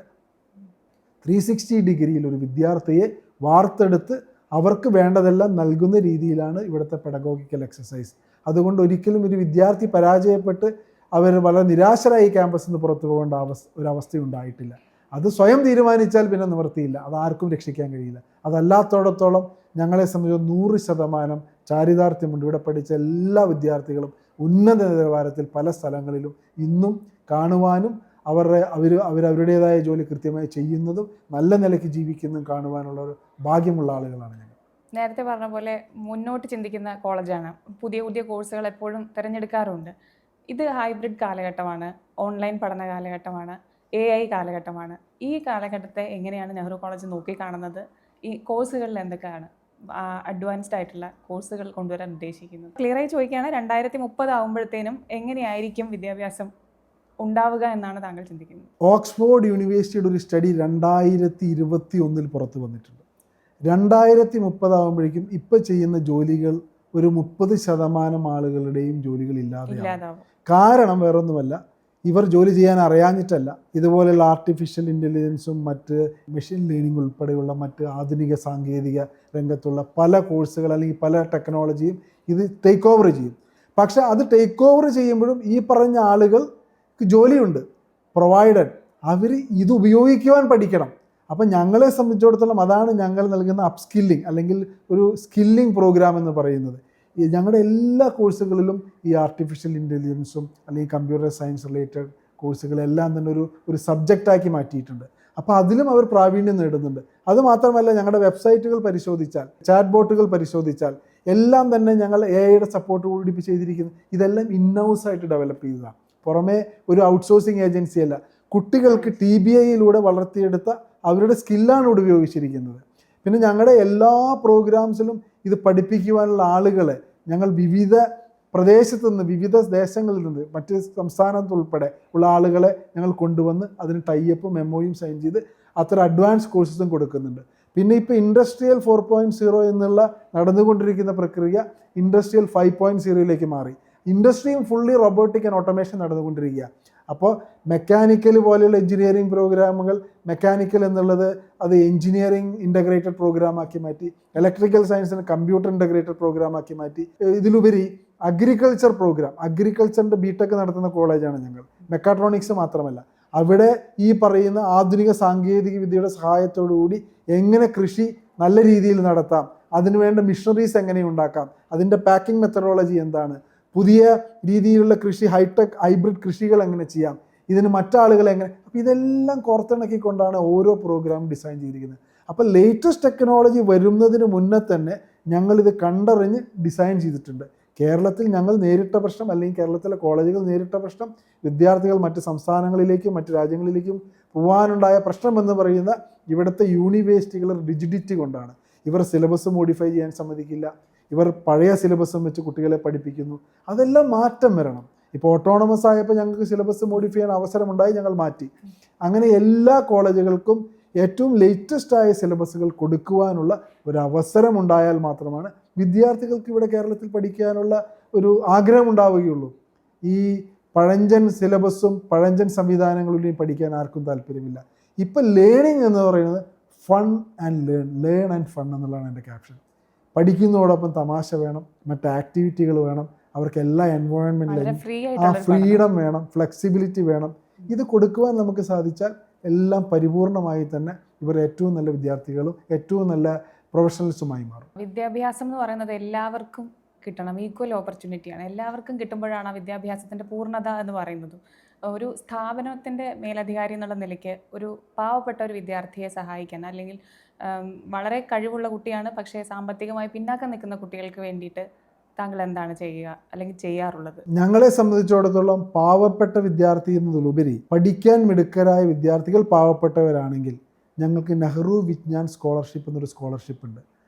360 ഡിഗ്രിയിൽ ഒരു വിദ്യാർത്ഥിയെ വാർത്തെടുത്ത് അവർക്ക് വേണ്ടതെല്ലാം നൽകുന്ന രീതിയിലാണ് ഇവിടുത്തെ പെഡഗോഗിക്കൽ എക്സസൈസ്. അതുകൊണ്ട് ഒരിക്കലും ഒരു വിദ്യാർത്ഥി പരാജയപ്പെട്ട് അവർ വളരെ നിരാശരായി ക്യാമ്പസിൽ നിന്ന് പുറത്തു പോകേണ്ട ഒരവസ്ഥ ഉണ്ടായിട്ടില്ല. അത് സ്വയം തീരുമാനിച്ചാൽ പിന്നെ നിവൃത്തിയില്ല, അതാർക്കും രക്ഷിക്കാൻ കഴിയില്ല. അതല്ലാത്തോടത്തോളം ഞങ്ങളെ സംബന്ധിച്ച് 100% ചാരിതാർത്ഥ്യമുണ്ട്. ഇവിടെ പഠിച്ച എല്ലാ വിദ്യാർത്ഥികളും ഉന്നത നിലവാരത്തിൽ പല സ്ഥലങ്ങളിലും ഇന്നും കാണുവാനും അവരവരുടേതായ ജോലി കൃത്യമായി ചെയ്യുന്നതും നല്ല നിലയ്ക്ക് ജീവിക്കുന്നതും കാണുവാനുള്ള ഒരു ഭാഗ്യമുള്ള ആളുകളാണ് ഞങ്ങൾ. നേരത്തെ പറഞ്ഞ പോലെ മുന്നോട്ട് ചിന്തിക്കുന്ന കോളേജാണ്. പുതിയ പുതിയ കോഴ്സുകൾ എപ്പോഴും തിരഞ്ഞെടുക്കാറുണ്ട്. ഇത് ഹൈബ്രിഡ് കാലഘട്ടമാണ്, ഓൺലൈൻ പഠന കാലഘട്ടമാണ്, AI കാലഘട്ടമാണ്. ഈ കാലഘട്ടത്തെ എങ്ങനെയാണ് നെഹ്റു കോളേജ് നോക്കിക്കാണുന്നത്? ഈ കോഴ്സുകളിൽ എന്തൊക്കെയാണ് അഡ്വാൻസ്ഡ് ആയിട്ടുള്ള കോഴ്സുകൾ കൊണ്ടുവരാൻ ഉദ്ദേശിക്കുന്നത്? ക്ലിയറായി ചോദിക്കുകയാണ്, 2030 ആകുമ്പോഴത്തേനും എങ്ങനെയായിരിക്കും വിദ്യാഭ്യാസം ഉണ്ടാവുക എന്നാണ് താങ്കൾ ചിന്തിക്കുന്നത്? ഓക്സ്ഫോർഡ് യൂണിവേഴ്സിറ്റിയുടെ ഒരു സ്റ്റഡി 2021 പുറത്തു വന്നിട്ടുണ്ട്. 2030 ആകുമ്പോഴേക്കും ഇപ്പോൾ ചെയ്യുന്ന ജോലികൾ ഒരു 30% ആളുകളുടെയും ജോലികൾ ഇല്ലാതെയാവും. കാരണം വേറൊന്നുമല്ല, ഇവർ ജോലി ചെയ്യാൻ അറിയാഞ്ഞിട്ടല്ല. ഇതുപോലെയുള്ള ആർട്ടിഫിഷ്യൽ ഇൻ്റലിജൻസും മറ്റ് മെഷീൻ ലേണിംഗ് ഉൾപ്പെടെയുള്ള മറ്റ് ആധുനിക സാങ്കേതിക രംഗത്തുള്ള പല കോഴ്സുകൾ അല്ലെങ്കിൽ പല ടെക്നോളജിയും ഇത് ടേക്ക് ഓവർ ചെയ്യും. പക്ഷെ അത് ടേക്ക് ഓവർ ചെയ്യുമ്പോഴും ഈ പറഞ്ഞ ആളുകൾക്ക് ജോലിയുണ്ട്, പ്രൊവൈഡഡ്. അവർ ഇത് ഉപയോഗിക്കുവാൻ പഠിക്കണം. അപ്പം ഞങ്ങളെ സംബന്ധിച്ചിടത്തോളം അതാണ് ഞങ്ങൾ നൽകുന്ന അപ്സ്കില്ലിംഗ് അല്ലെങ്കിൽ ഒരു സ്കില്ലിംഗ് പ്രോഗ്രാം എന്ന് പറയുന്നത്. ഞങ്ങളുടെ എല്ലാ കോഴ്സുകളിലും ഈ ആർട്ടിഫിഷ്യൽ ഇൻ്റലിജൻസും അല്ലെങ്കിൽ കമ്പ്യൂട്ടർ സയൻസ് റിലേറ്റഡ് കോഴ്സുകളെല്ലാം തന്നെ ഒരു സബ്ജക്റ്റാക്കി മാറ്റിയിട്ടുണ്ട്. അപ്പോൾ അതിലും അവർ പ്രാവീണ്യം നേടുന്നുണ്ട്. അതുമാത്രമല്ല, ഞങ്ങളുടെ വെബ്സൈറ്റുകൾ പരിശോധിച്ചാൽ, ചാറ്റ് ബോട്ടുകൾ പരിശോധിച്ചാൽ എല്ലാം തന്നെ ഞങ്ങൾ AI സപ്പോർട്ട് കൂടി ചെയ്തിരിക്കുന്നു. ഇതെല്ലാം ഇൻഹൗസ് ആയിട്ട് ഡെവലപ്പ് ചെയ്തതാണ്, പുറമേ ഒരു ഔട്ട്സോഴ്സിങ് ഏജൻസി അല്ല. കുട്ടികൾക്ക് TBIയിലൂടെ വളർത്തിയെടുത്ത അവരുടെ സ്കില്ലാണ് ഇവിടെ ഉപയോഗിച്ചിരിക്കുന്നത്. പിന്നെ ഞങ്ങളുടെ എല്ലാ പ്രോഗ്രാംസിലും ഇത് പഠിപ്പിക്കുവാനുള്ള ആളുകളെ ഞങ്ങൾ വിവിധ പ്രദേശത്തു നിന്ന്, വിവിധ ദേശങ്ങളിൽ നിന്ന്, മറ്റ് സംസ്ഥാനത്തുൾപ്പെടെ ഉള്ള ആളുകളെ ഞങ്ങൾ കൊണ്ടുവന്ന് അതിന് ടൈപ്പും മെമ്മോയും സൈൻ ചെയ്ത് അത്ര അഡ്വാൻസ് കോഴ്സസും കൊടുക്കുന്നുണ്ട്. പിന്നെ ഇപ്പോൾ ഇൻഡസ്ട്രിയൽ 4.0 എന്നുള്ള നടന്നുകൊണ്ടിരിക്കുന്ന പ്രക്രിയ ഇൻഡസ്ട്രിയൽ 5.0യിലേക്ക് മാറി. ഇൻഡസ്ട്രിയും ഫുള്ളി റോബോട്ടിക് ആൻഡ് ഓട്ടോമേഷൻ നടന്നുകൊണ്ടിരിക്കുക. അപ്പോൾ മെക്കാനിക്കൽ പോലെയുള്ള എഞ്ചിനീയറിംഗ് പ്രോഗ്രാമുകൾ, മെക്കാനിക്കൽ എന്നുള്ളത് അത് എഞ്ചിനീയറിംഗ് ഇൻ്റഗ്രേറ്റഡ് പ്രോഗ്രാമാക്കി മാറ്റി, ഇലക്ട്രിക്കൽ സയൻസിന് കമ്പ്യൂട്ടർ ഇൻ്റഗ്രേറ്റഡ് പ്രോഗ്രാമാക്കി മാറ്റി. ഇതിലുപരി അഗ്രികൾച്ചർ പ്രോഗ്രാം, അഗ്രികൾച്ചറിൻ്റെ BTech നടത്തുന്ന കോളേജാണ് ഞങ്ങൾ. മെക്കാട്രോണിക്സ് മാത്രമല്ല, അവിടെ ഈ പറയുന്ന ആധുനിക സാങ്കേതിക വിദ്യയുടെ സഹായത്തോടുകൂടി എങ്ങനെ കൃഷി നല്ല രീതിയിൽ നടത്താം, അതിനുവേണ്ട മിഷനറീസ് എങ്ങനെ ഉണ്ടാക്കാം, അതിൻ്റെ പാക്കിംഗ് മെത്തഡോളജി എന്താണ്, പുതിയ രീതിയിലുള്ള കൃഷി, ഹൈടെക് ഹൈബ്രിഡ് കൃഷികൾ എങ്ങനെ ചെയ്യാം, ഇതിന് മറ്റാളുകൾ എങ്ങനെ, അപ്പോൾ ഇതെല്ലാം കോർത്തിണക്കിക്കൊണ്ടാണ് ഓരോ പ്രോഗ്രാം ഡിസൈൻ ചെയ്തിരിക്കുന്നത്. അപ്പോൾ ലേറ്റസ്റ്റ് ടെക്നോളജി വരുന്നതിന് മുന്നേ തന്നെ ഞങ്ങളിത് കണ്ടറിഞ്ഞ് ഡിസൈൻ ചെയ്തിട്ടുണ്ട്. കേരളത്തിൽ ഞങ്ങൾ നേരിട്ട പ്രശ്നം, അല്ലെങ്കിൽ കേരളത്തിലെ കോളേജുകൾ നേരിട്ട പ്രശ്നം, വിദ്യാർത്ഥികൾ മറ്റ് സംസ്ഥാനങ്ങളിലേക്കും മറ്റ് രാജ്യങ്ങളിലേക്കും പോകാനുണ്ടായ പ്രശ്നം എന്ന് പറയുന്ന ഇവിടുത്തെ യൂണിവേഴ്സിറ്റികളുടെ റിജിഡിറ്റി കൊണ്ടാണ്. ഇവർ സിലബസ് മോഡിഫൈ ചെയ്യാൻ സമ്മതിക്കില്ല, ഇവർ പഴയ സിലബസും വെച്ച് കുട്ടികളെ പഠിപ്പിക്കുന്നു. അതെല്ലാം മാറ്റം വരണം. ഇപ്പോൾ ഓട്ടോണമസ് ആയപ്പോൾ ഞങ്ങൾക്ക് സിലബസ് മോഡിഫൈ ചെയ്യാൻ അവസരമുണ്ടായി, ഞങ്ങൾ മാറ്റി. അങ്ങനെ എല്ലാ കോളേജുകൾക്കും ഏറ്റവും ലേറ്റസ്റ്റ് ആയ സിലബസുകൾ കൊടുക്കുവാനുള്ള ഒരു അവസരം ഉണ്ടായാൽ മാത്രമാണ് വിദ്യാർത്ഥികൾക്ക് ഇവിടെ കേരളത്തിൽ പഠിക്കാനുള്ള ഒരു ആഗ്രഹം ഉണ്ടാവുകയുള്ളൂ. ഈ പഴഞ്ചൻ സിലബസും പഴഞ്ചൻ സംവിധാനങ്ങളിലും പഠിക്കാൻ ആർക്കും താല്പര്യമില്ല. ഇപ്പം ലേണിംഗ് എന്ന് പറയുന്നത് fun and learn and fun എന്നുള്ളതാണ് എൻ്റെ ക്യാപ്ഷൻ. പഠിക്കുന്നതോടൊപ്പം തമാശ വേണം, മറ്റ് ആക്ടിവിറ്റികൾ വേണം, അവർക്ക് എല്ലാ എൻവയോൺമെൻറ്റിലും ഫ്രീഡം വേണം, ഫ്ലെക്സിബിലിറ്റി വേണം. ഇത് കൊടുക്കുവാൻ നമുക്ക് സാധിച്ചാൽ എല്ലാം പരിപൂർണമായി തന്നെ ഇവർ ഏറ്റവും നല്ല വിദ്യാർത്ഥികളും ഏറ്റവും നല്ല പ്രൊഫഷണൽസുമായി മാറും. വിദ്യാഭ്യാസം എന്ന് പറയുന്നത് എല്ലാവർക്കും കിട്ടണം, ഈക്വൽ ഓപ്പർച്യൂണിറ്റിയാണ്. എല്ലാവർക്കും കിട്ടുമ്പോഴാണ് വിദ്യാഭ്യാസത്തിൻ്റെ പൂർണ്ണത എന്ന് പറയുന്നത്. ഒരു സ്ഥാപനത്തിൻ്റെ മേലധികാരി എന്നുള്ള നിലയ്ക്ക് ഒരു പാവപ്പെട്ട ഒരു വിദ്യാർത്ഥിയെ സഹായിക്കാൻ, അല്ലെങ്കിൽ വളരെ കഴിവുള്ള കുട്ടിയാണ് പക്ഷേ സാമ്പത്തികമായി പിന്നാക്കം നിൽക്കുന്ന കുട്ടികൾക്ക് വേണ്ടിയിട്ട് താങ്കൾ എന്താണ് ചെയ്യുക അല്ലെങ്കിൽ ചെയ്യാറുള്ളത്? ഞങ്ങളെ സംബന്ധിച്ചിടത്തോളം പാവപ്പെട്ട വിദ്യാർത്ഥി എന്നതിലുപരി പഠിക്കാൻ മിടുക്കരായ വിദ്യാർത്ഥികൾ പാവപ്പെട്ടവരാണെങ്കിൽ ഞങ്ങൾക്ക് നെഹ്റു വിജ്ഞാൻ സ്കോളർഷിപ്പ് എന്നൊരു സ്കോളർഷിപ്പ് ഉണ്ട്.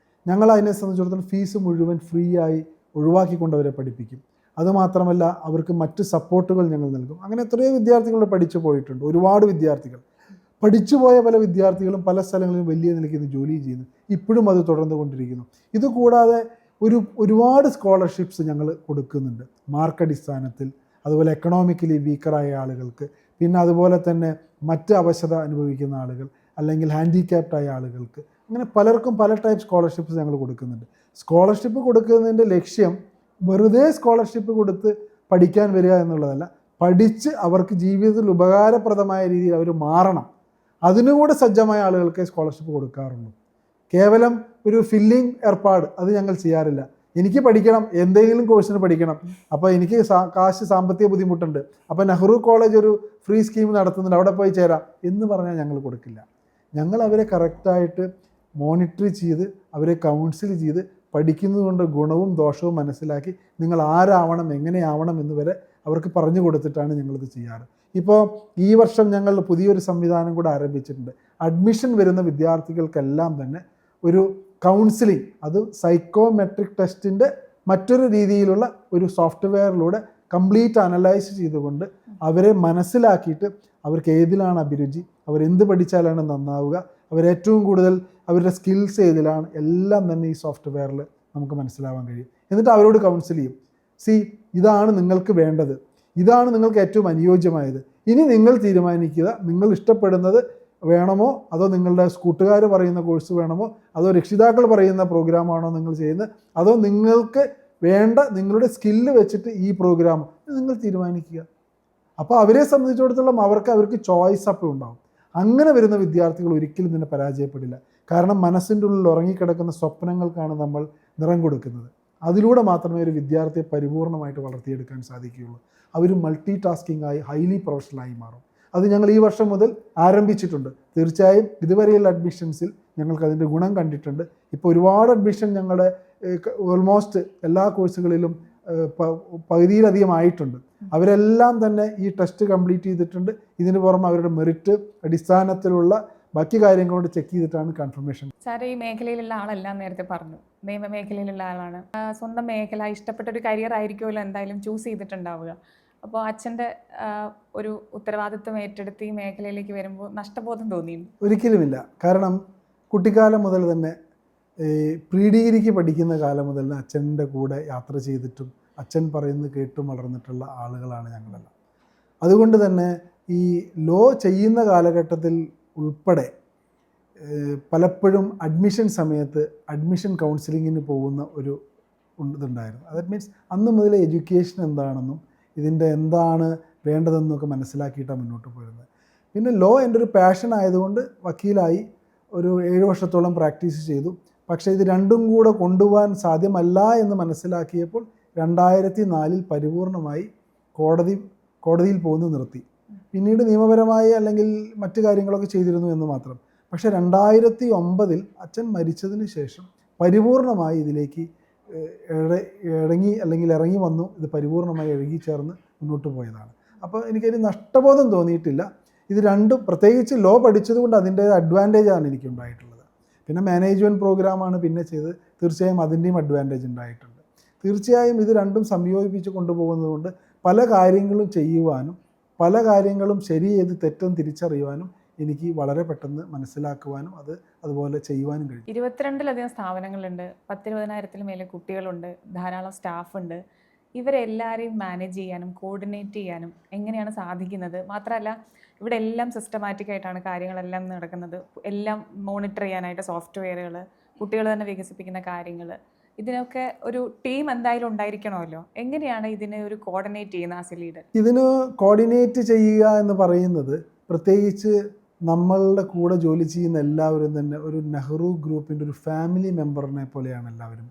ഞങ്ങൾ അതിനെ സംബന്ധിച്ചിടത്തോളം ഫീസ് മുഴുവൻ ഫ്രീ ആയി ഒഴിവാക്കിക്കൊണ്ടവരെ പഠിപ്പിക്കും. അതുമാത്രമല്ല, അവർക്ക് മറ്റ് സപ്പോർട്ടുകൾ ഞങ്ങൾ നൽകും. അങ്ങനെ എത്രയോ വിദ്യാർത്ഥികൾ പഠിച്ചു പോയിട്ടുണ്ട്. ഒരുപാട് വിദ്യാർത്ഥികൾ പഠിച്ചുപോയ പല വിദ്യാർത്ഥികളും പല സ്ഥലങ്ങളിലും വലിയ നിലയ്ക്ക് ഇത് ജോലി ചെയ്യുന്നു. ഇപ്പോഴും അത് തുടർന്നു കൊണ്ടിരിക്കുന്നു. ഇതുകൂടാതെ ഒരുപാട് സ്കോളർഷിപ്സ് ഞങ്ങൾ കൊടുക്കുന്നുണ്ട് മാർക്ക് അടിസ്ഥാനത്തിൽ, അതുപോലെ എക്കണോമിക്കലി വീക്കറായ ആളുകൾക്ക്, പിന്നെ അതുപോലെ തന്നെ മറ്റ് അവശത അനുഭവിക്കുന്ന ആളുകൾ, അല്ലെങ്കിൽ ഹാൻഡിക്യാപ്റ്റായ ആളുകൾക്ക്, അങ്ങനെ പലർക്കും പല ടൈപ്പ് സ്കോളർഷിപ്സ് ഞങ്ങൾ കൊടുക്കുന്നുണ്ട്. സ്കോളർഷിപ്പ് കൊടുക്കുന്നതിൻ്റെ ലക്ഷ്യം വെറുതെ സ്കോളർഷിപ്പ് കൊടുത്ത് പഠിക്കാൻ വരിക എന്നുള്ളതല്ല, പഠിച്ച് അവർക്ക് ജീവിതത്തിൽ ഉപകാരപ്രദമായ രീതിയിൽ അവർ മാറണം, അതിനുകൂടെ സജ്ജമായ ആളുകൾക്ക് സ്കോളർഷിപ്പ് കൊടുക്കാറുള്ളൂ. കേവലം ഒരു ഫില്ലിംഗ് ഏർപ്പാട് അത് ഞങ്ങൾ ചെയ്യാറില്ല. എനിക്ക് പഠിക്കണം, എന്തെങ്കിലും കോഴ്സിന് പഠിക്കണം, അപ്പോൾ എനിക്ക് സാമ്പത്തിക ബുദ്ധിമുട്ടുണ്ട്, അപ്പോൾ നെഹ്റു കോളേജ് ഒരു ഫ്രീ സ്കീം നടത്തുന്നുണ്ട്, അവിടെ പോയി ചേരാം എന്ന് പറഞ്ഞാൽ ഞങ്ങൾ കൊടുക്കില്ല. ഞങ്ങൾ അവരെ കറക്റ്റായിട്ട് മോണിറ്റർ ചെയ്ത് അവരെ കൗൺസിൽ ചെയ്ത് പഠിക്കുന്നതുകൊണ്ട് ഗുണവും ദോഷവും മനസ്സിലാക്കി നിങ്ങൾ ആരാവണം എങ്ങനെയാവണം എന്ന് വരെ അവർക്ക് പറഞ്ഞു കൊടുത്തിട്ടാണ് ഞങ്ങളിത് ചെയ്യാറ്. ഇപ്പോൾ ഈ വർഷം ഞങ്ങൾ പുതിയൊരു സംവിധാനം കൂടെ ആരംഭിച്ചിട്ടുണ്ട്. അഡ്മിഷൻ വരുന്ന വിദ്യാർത്ഥികൾക്കെല്ലാം തന്നെ ഒരു കൗൺസിലിംഗ്, അത് സൈക്കോമെട്രിക് ടെസ്റ്റിൻ്റെ മറ്റൊരു രീതിയിലുള്ള ഒരു സോഫ്റ്റ്വെയറിലൂടെ കംപ്ലീറ്റ് അനലൈസ് ചെയ്തുകൊണ്ട് അവരെ മനസ്സിലാക്കിയിട്ട് അവർക്ക് ഏതിലാണ് അഭിരുചി, അവരെന്ത് പഠിച്ചാലാണ് നന്നാവുക, അവരേറ്റവും കൂടുതൽ അവരുടെ സ്കിൽസ് ഏതിലാണ്, എല്ലാം തന്നെ ഈ സോഫ്റ്റ്വെയറിൽ നമുക്ക് മനസ്സിലാവാൻ കഴിയും. എന്നിട്ട് അവരോട് കൗൺസിൽ ചെയ്യും. ഇതാണ് നിങ്ങൾക്ക് വേണ്ടത്, ഇതാണ് നിങ്ങൾക്ക് ഏറ്റവും അനുയോജ്യമായത്, ഇനി നിങ്ങൾ തീരുമാനിക്കുക, നിങ്ങൾ ഇഷ്ടപ്പെടുന്നത് വേണമോ അതോ നിങ്ങളുടെ കൂട്ടുകാർ പറയുന്ന കോഴ്സ് വേണമോ അതോ രക്ഷിതാക്കൾ പറയുന്ന പ്രോഗ്രാമാണോ നിങ്ങൾ ചെയ്യുന്നത്, അതോ നിങ്ങൾക്ക് വേണ്ട നിങ്ങളുടെ സ്കില്ല് വെച്ചിട്ട് ഈ പ്രോഗ്രാം നിങ്ങൾ തീരുമാനിക്കുക. അപ്പോൾ അവരെ സംബന്ധിച്ചിടത്തോളം അവർക്ക് ചോയ്സ് അപ്പോൾ ഉണ്ടാവും. അങ്ങനെ വരുന്ന വിദ്യാർത്ഥികൾ ഒരിക്കലും തന്നെ പരാജയപ്പെടില്ല. കാരണം മനസ്സിൻ്റെ ഉള്ളിൽ ഉറങ്ങിക്കിടക്കുന്ന സ്വപ്നങ്ങൾക്കാണ് നമ്മൾ നിറം കൊടുക്കുന്നത്. അതിലൂടെ മാത്രമേ ഒരു വിദ്യാർത്ഥിയെ പരിപൂർണമായിട്ട് വളർത്തിയെടുക്കാൻ സാധിക്കുകയുള്ളൂ. അവർ മൾട്ടി ടാസ്കിംഗ് ആയി ഹൈലി പ്രൊഫഷണലായി മാറും. അത് ഞങ്ങൾ ഈ വർഷം മുതൽ ആരംഭിച്ചിട്ടുണ്ട്. തീർച്ചയായും ഇതുവരെയുള്ള അഡ്മിഷൻസിൽ ഞങ്ങൾക്ക് അതിൻ്റെ ഗുണം കണ്ടിട്ടുണ്ട്. ഇപ്പോൾ ഒരുപാട് അഡ്മിഷൻ ഞങ്ങളുടെ ഓൾമോസ്റ്റ് എല്ലാ കോഴ്സുകളിലും പകുതിയിലധികം ആയിട്ടുണ്ട്. അവരെല്ലാം തന്നെ ഈ ടെസ്റ്റ് കംപ്ലീറ്റ് ചെയ്തിട്ടുണ്ട്. ഇതിന് പുറമെ അവരുടെ മെറിറ്റ് അടിസ്ഥാനത്തിലുള്ള ബാക്കി കാര്യങ്ങളോട് ചെക്ക് ചെയ്തിട്ടാണ് കൺഫർമേഷൻ. സാർ ഈ മേഖലയിലുള്ള ആളെല്ലാം നേരത്തെ പറഞ്ഞു, നിയമ മേഖലയിലുള്ള ആളാണ്. സ്വന്തം മേഖല ഇഷ്ടപ്പെട്ട ഒരു കരിയർ ആയിരിക്കുമല്ലോ എന്തായാലും ചൂസ് ചെയ്തിട്ടുണ്ടാവുക. അപ്പോൾ അച്ഛൻ്റെ ഒരു ഉത്തരവാദിത്വം ഏറ്റെടുത്ത് ഈ മേഖലയിലേക്ക് വരുമ്പോൾ നഷ്ടബോധം തോന്നിയിരുന്നു? ഒരിക്കലുമില്ല. കാരണം കുട്ടിക്കാലം മുതൽ തന്നെ പ്രീ ഡിഗ്രിക്ക് പഠിക്കുന്ന കാലം മുതൽ തന്നെ അച്ഛൻ്റെ കൂടെ യാത്ര ചെയ്തിട്ടും അച്ഛൻ പറയുന്നത് കേട്ടും വളർന്നിട്ടുള്ള ആളുകളാണ് ഞങ്ങളെല്ലാം. അതുകൊണ്ട് തന്നെ ഈ ലോ ചെയ്യുന്ന കാലഘട്ടത്തിൽ ഉൾപ്പെടെ പലപ്പോഴും അഡ്മിഷൻ സമയത്ത് അഡ്മിഷൻ കൗൺസിലിങ്ങിന് പോകുന്ന ഒരു ഇതുണ്ടായിരുന്നു. ദാറ്റ് മീൻസ് അന്ന് മുതൽ എഡ്യൂക്കേഷൻ എന്താണെന്നും ഇതിൻ്റെ എന്താണ് വേണ്ടതെന്നൊക്കെ മനസ്സിലാക്കിയിട്ടാണ് മുന്നോട്ട് പോയിരുന്നത്. പിന്നെ ലോ എൻ്റെ ഒരു പാഷൻ ആയതുകൊണ്ട് വക്കീലായി ഒരു 7 വർഷത്തോളം പ്രാക്ടീസ് ചെയ്തു. പക്ഷേ ഇത് രണ്ടും കൂടെ കൊണ്ടുപോകാൻ സാധ്യമല്ല എന്ന് മനസ്സിലാക്കിയപ്പോൾ 2004 പരിപൂർണമായി കോടതിയിൽ പോകുന്നത് നിർത്തി. പിന്നീട് നിയമപരമായി അല്ലെങ്കിൽ മറ്റു കാര്യങ്ങളൊക്കെ ചെയ്തിരുന്നു എന്ന് മാത്രം. പക്ഷേ 2009 അച്ഛൻ മരിച്ചതിന് ശേഷം പരിപൂർണമായി ഇതിലേക്ക് ഇറങ്ങി വന്നു. ഇത് പരിപൂർണമായി ഇഴകിച്ചേർന്ന് മുന്നോട്ട് പോയതാണ്. അപ്പോൾ എനിക്കൊരു നഷ്ടബോധം തോന്നിയിട്ടില്ല. ഇത് രണ്ടും, പ്രത്യേകിച്ച് ലോ പഠിച്ചതുകൊണ്ട് അതിൻ്റെ അഡ്വാൻറ്റേജാണ് എനിക്കുണ്ടായിട്ടുള്ളത്. പിന്നെ മാനേജ്മെൻറ്റ് പ്രോഗ്രാമാണ് പിന്നെ ചെയ്ത്, തീർച്ചയായും അതിൻ്റെയും അഡ്വാൻറ്റേജ് ഉണ്ടായിട്ടുണ്ട്. തീർച്ചയായും ഇത് രണ്ടും സംയോജിപ്പിച്ച് കൊണ്ടുപോകുന്നതുകൊണ്ട് പല കാര്യങ്ങളും ചെയ്യുവാനും പല കാര്യങ്ങളും ശരി ഏത് തെറ്റും തിരിച്ചറിയുവാനും എനിക്ക് വളരെ പെട്ടെന്ന് മനസ്സിലാക്കുവാനും അതുപോലെ ചെയ്യുവാനും കഴിയും. 22ലധികം സ്ഥാപനങ്ങളുണ്ട്, 10-20,000 മേലെ കുട്ടികളുണ്ട്, ധാരാളം സ്റ്റാഫുണ്ട്. ഇവരെല്ലാവരെയും മാനേജ് ചെയ്യാനും കോർഡിനേറ്റ് ചെയ്യാനും എങ്ങനെയാണ് സാധിക്കുന്നത്? മാത്രമല്ല ഇവിടെ എല്ലാം സിസ്റ്റമാറ്റിക് ആയിട്ടാണ് കാര്യങ്ങളെല്ലാം നടക്കുന്നത്. എല്ലാം മോണിറ്റർ ചെയ്യാനായിട്ട് സോഫ്റ്റ്വെയറുകൾ, കുട്ടികൾ തന്നെ വികസിപ്പിക്കുന്ന കാര്യങ്ങൾ, ഇതിനൊക്കെ ഒരു ടീം എന്തായാലും ഉണ്ടായിരിക്കണമല്ലോ. എങ്ങനെയാണ് ഇതിനെ ഒരു കോർഡിനേറ്റ് ചെയ്യുന്ന ആസ് എ ലീഡർ? ഇതിന് കോർഡിനേറ്റ് ചെയ്യുക എന്ന് പറയുന്നത് പ്രത്യേകിച്ച് നമ്മളുടെ കൂടെ ജോലി ചെയ്യുന്ന എല്ലാവരും തന്നെ ഒരു നെഹ്റു ഗ്രൂപ്പിൻ്റെ ഒരു ഫാമിലി മെമ്പറിനെ പോലെയാണ് എല്ലാവരും.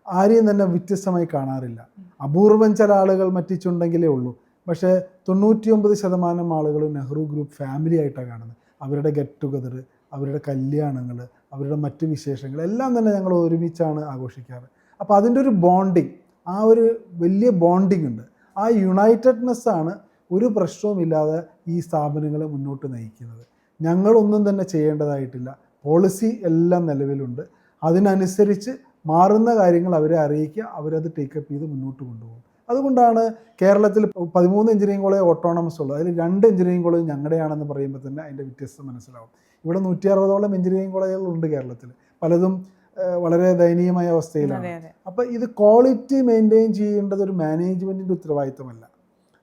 ആരെയും തന്നെ വ്യത്യസ്തമായി കാണാറില്ല. അപൂർവം ചില ആളുകൾ മറ്റിച്ചുണ്ടെങ്കിലേ ഉള്ളൂ. പക്ഷേ 99% ആളുകൾ നെഹ്റു ഗ്രൂപ്പ് ഫാമിലി ആയിട്ടാണ് കാണുന്നത്. അവരുടെ ഗെറ്റ് ടുഗദർ, അവരുടെ കല്യാണങ്ങൾ, അവരുടെ മറ്റ് വിശേഷങ്ങൾ എല്ലാം തന്നെ ഞങ്ങൾ ഒരുമിച്ചാണ് ആഘോഷിക്കാറ്. അപ്പോൾ അതിൻ്റെ ഒരു ബോണ്ടിങ്, ആ ഒരു വലിയ ബോണ്ടിങ് ഉണ്ട്. ആ യുണൈറ്റഡ്നെസ്സാണ് ഒരു പ്രശ്നവുമില്ലാതെ ഈ സ്ഥാപനങ്ങളെ മുന്നോട്ട് നയിക്കുന്നത്. ഞങ്ങളൊന്നും തന്നെ ചെയ്യേണ്ടതായിട്ടില്ല. പോളിസി എല്ലാം നിലവിലുണ്ട്. അതിനനുസരിച്ച് മാറുന്ന കാര്യങ്ങൾ അവരെ അറിയിക്കുക, അവരത് ടേക്കപ്പ് ചെയ്ത് മുന്നോട്ട് കൊണ്ടുപോകും. അതുകൊണ്ടാണ് കേരളത്തിൽ 13 എഞ്ചിനീയറിംഗ് കോളേജ് ഓട്ടോണമസ് ഉള്ളത്. അതിൽ 2 എഞ്ചിനീയറിംഗ് കോളേജ് ഞങ്ങളുടെയാണെന്ന് പറയുമ്പോൾ തന്നെ അതിൻ്റെ വ്യത്യസ്തത മനസ്സിലാവും. ഇവിടെ 160ഓളം എഞ്ചിനീയറിംഗ് കോളേജുകളുണ്ട് കേരളത്തിൽ. പലതും വളരെ ദയനീയമായ അവസ്ഥയിലാണ്. അതെ, അതെ. അപ്പോൾ ഇത് ക്വാളിറ്റി മെയിൻറ്റെയിൻ ചെയ്യേണ്ടത് ഒരു മാനേജ്മെൻറ്റിൻ്റെ ഉത്തരവാദിത്തമല്ല,